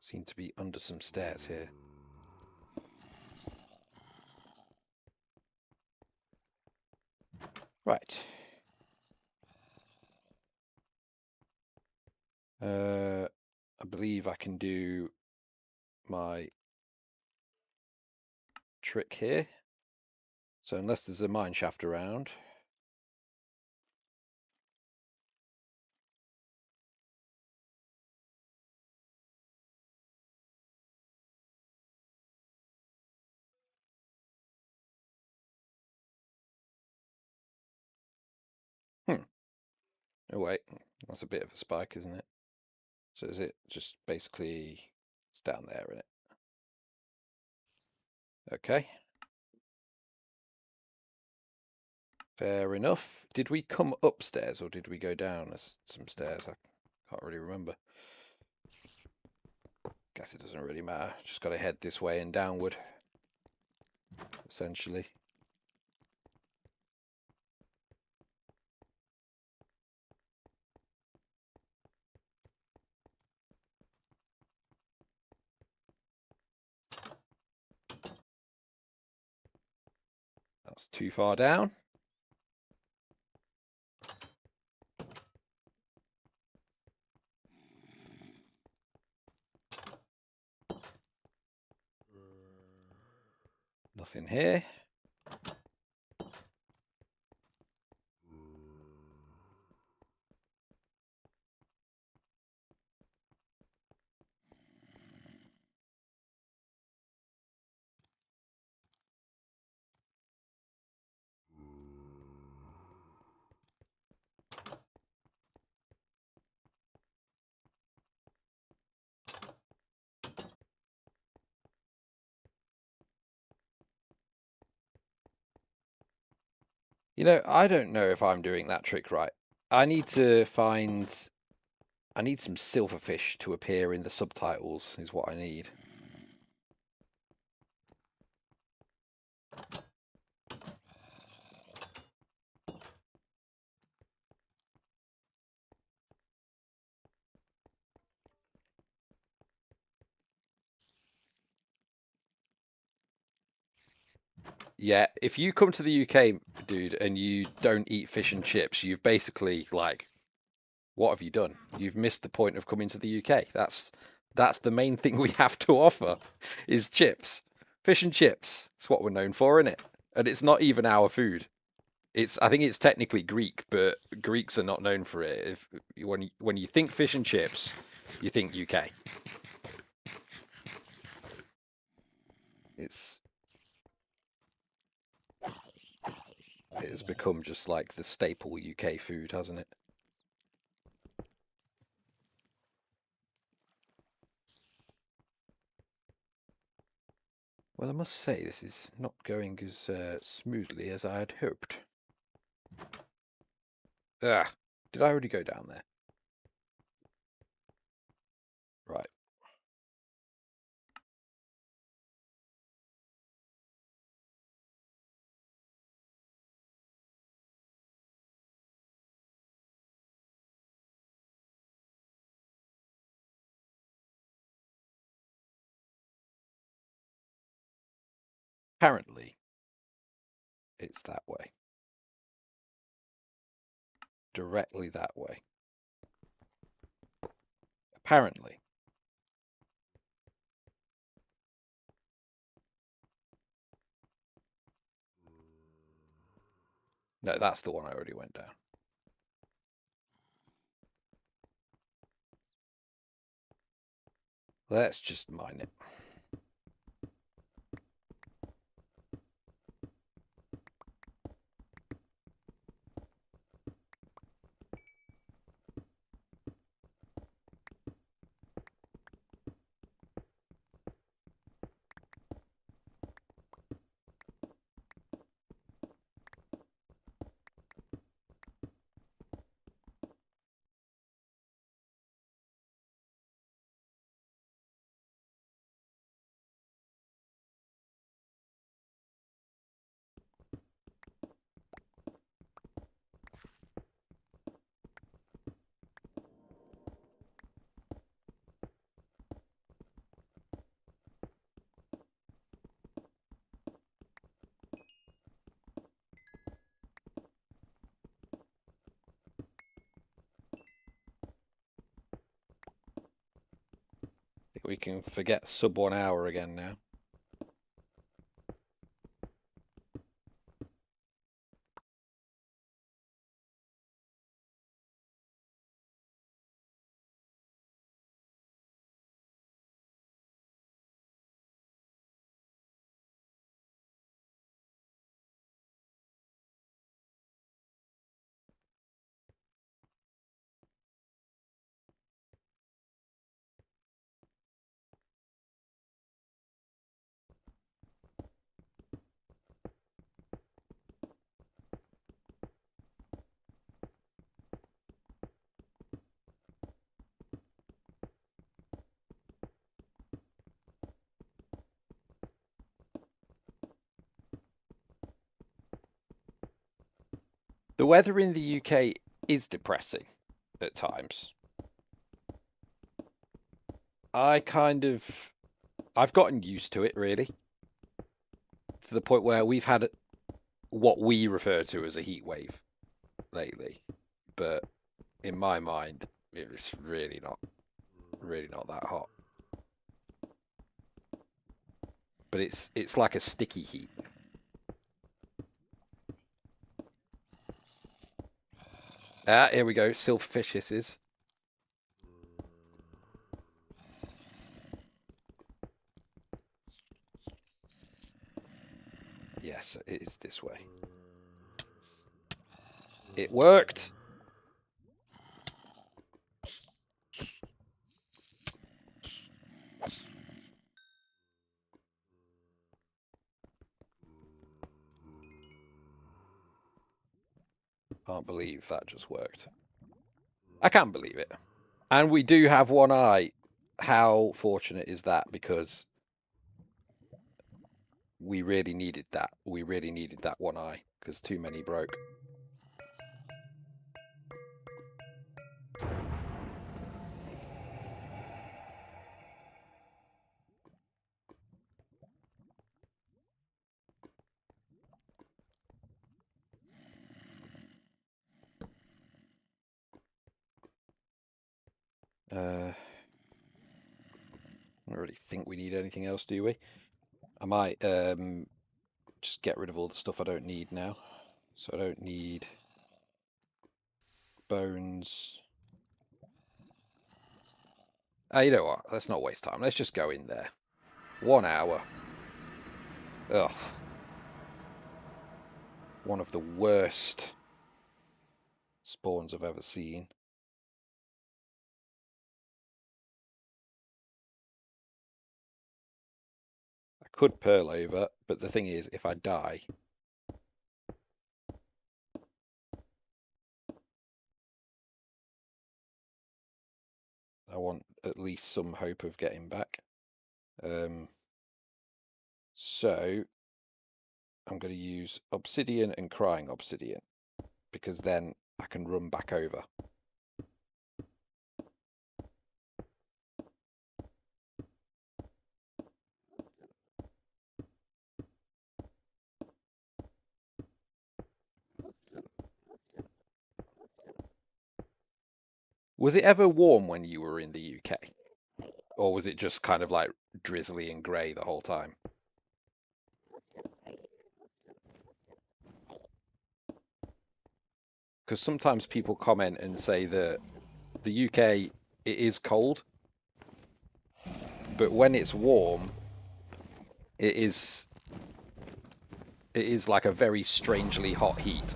Seem to be under some stairs here. Right. I believe I can do my trick here. So unless there's a mine shaft around. Oh wait, that's a bit of a spike, isn't it? So is it just basically it's down there, isn't it? Okay. Fair enough. Did we come upstairs or did we go down some stairs? I can't really remember. Guess it doesn't really matter. Just got to head this way and downward, essentially. It's too far down. Nothing here. You know, I don't know if I'm doing that trick right. I need some silverfish to appear in the subtitles is what I need. Yeah, if you come to the UK, dude, and you don't eat fish and chips, you've basically like, what have you done? You've missed the point of coming to the UK. That's the main thing we have to offer is chips. Fish and chips. It's what we're known for, isn't it? And it's not even our food. I think it's technically Greek, but Greeks are not known for it. When you think fish and chips, you think UK. It has become just like the staple UK food, hasn't it? Well, I must say this is not going as smoothly as I had hoped. Ah, did I already go down there? Right. Apparently, it's that way. Directly that way. Apparently. No, that's the one I already went down. Let's just mine it. I think we can forget sub 1 hour again now. The weather in the UK is depressing at times. I've gotten used to it really, to the point where we've had what we refer to as a heat wave lately, but in my mind, it's really not that hot. But it's like a sticky heat. Ah, here we go. Silverfish hisses. Yes, it is this way. It worked. Can't believe that just worked. I can't believe it. And we do have one eye. How fortunate is that? Because we really needed that. We really needed that one eye because too many broke. I don't really think we need anything else, do we? I might just get rid of all the stuff I don't need now. So I don't need bones. You know what? Let's not waste time. Let's just go in there. 1 hour. Ugh. One of the worst spawns I've ever seen. I could pearl over, but the thing is, if I die, I want at least some hope of getting back. So I'm going to use obsidian and crying obsidian, because then I can run back over. Was it ever warm when you were in the UK? Or was it just kind of like drizzly and grey the whole time? Because sometimes people comment and say that the UK, it is cold, but when it's warm, it is like a very strangely hot heat.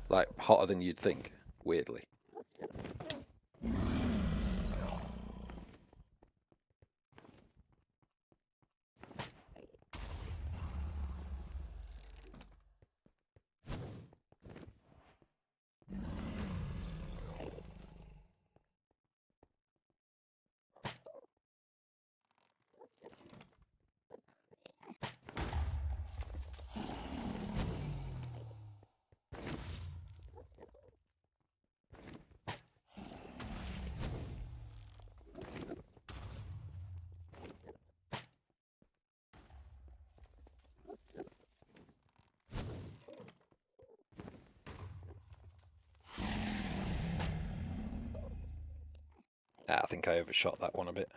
Like hotter than you'd think, weirdly. I think I overshot that one a bit.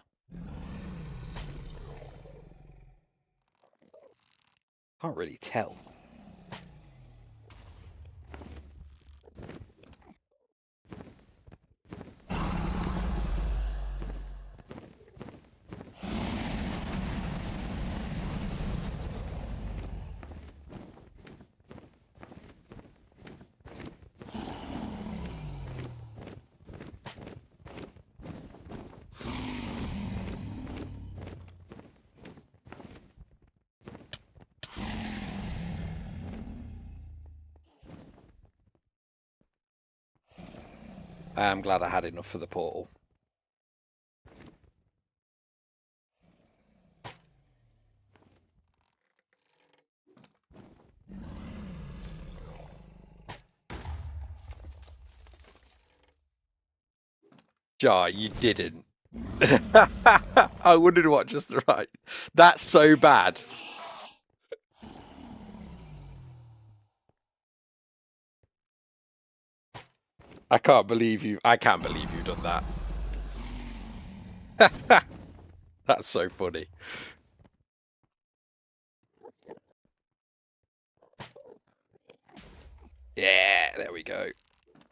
Can't really tell. I'm glad I had enough for the portal. Jar, you didn't. I wouldn't watch just the right. That's so bad. I can't believe you've done that. That's so funny. Yeah, there we go.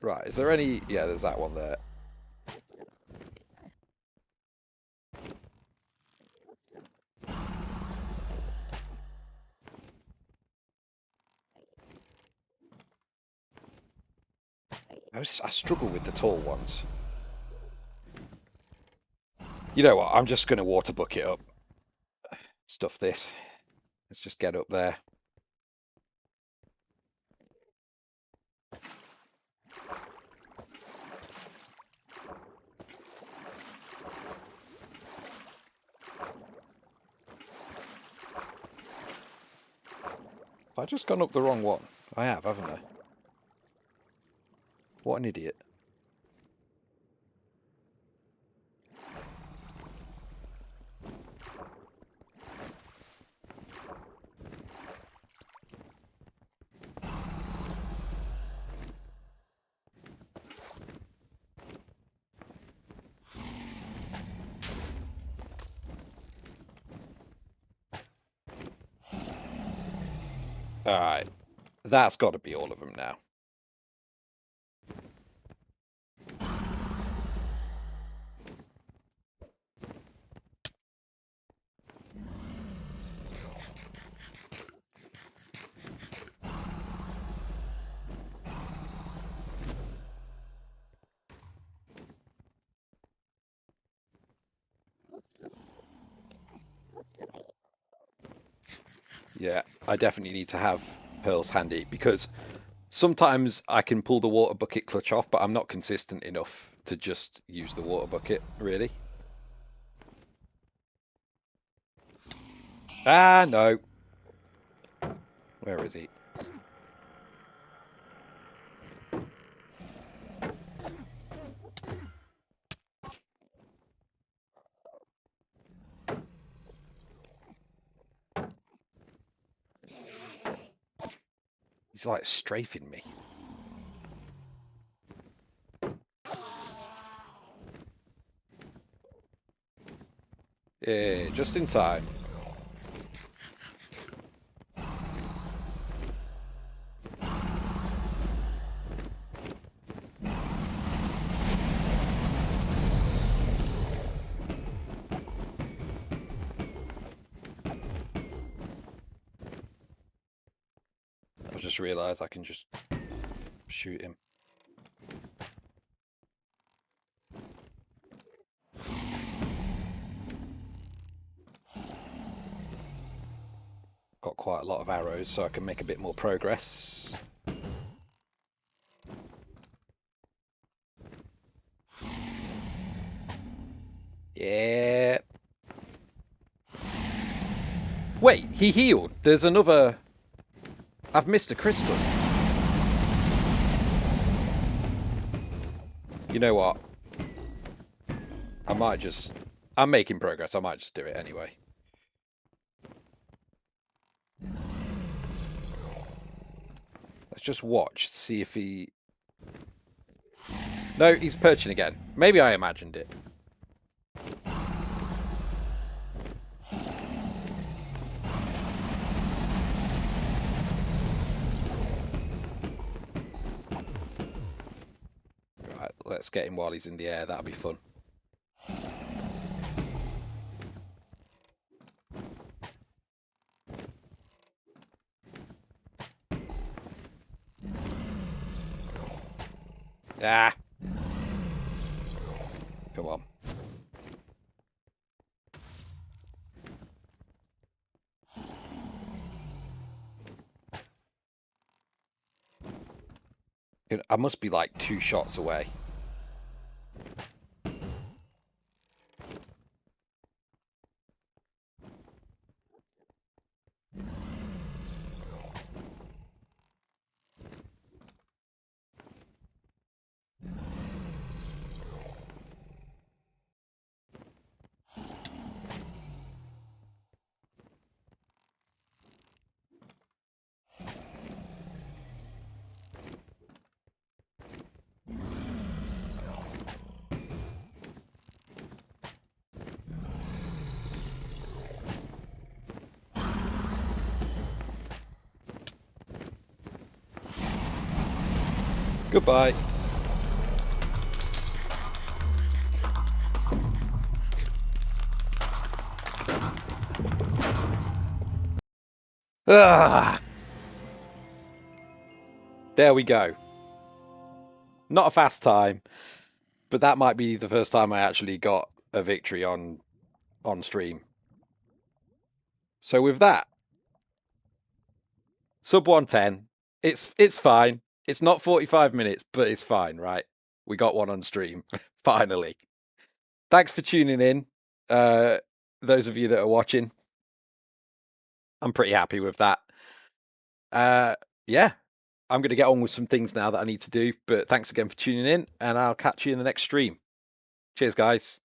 Right, is there any... Yeah, there's that one there. I struggle with the tall ones. You know what? I'm just going to water bucket up. Stuff this. Let's just get up there. Have I just gone up the wrong one? I have, haven't I? What an idiot. Alright. That's got to be all of them now. Yeah, I definitely need to have pearls handy because sometimes I can pull the water bucket clutch off, but I'm not consistent enough to just use the water bucket, really. Ah, no. Where is he? He's like strafing me. Yeah, just in time. I just realised I can just shoot him. Got quite a lot of arrows, so I can make a bit more progress. Yeah. Wait, he healed. There's another... I've missed a crystal. You know what? I might just... I'm making progress. I might just do it anyway. Let's just watch, see if he... No, he's perching again. Maybe I imagined it. Right, let's get him while he's in the air. That'll be fun. Ah! Come on. I must be like 2 shots away. Goodbye. Ah! There we go. Not a fast time, but that might be the first time I actually got a victory on stream. So with that, sub 110, it's fine. It's not 45 minutes, but it's fine, right? We got one on stream, finally. Thanks for tuning in, those of you that are watching. I'm pretty happy with that. Yeah, I'm going to get on with some things now that I need to do, but thanks again for tuning in, and I'll catch you in the next stream. Cheers, guys.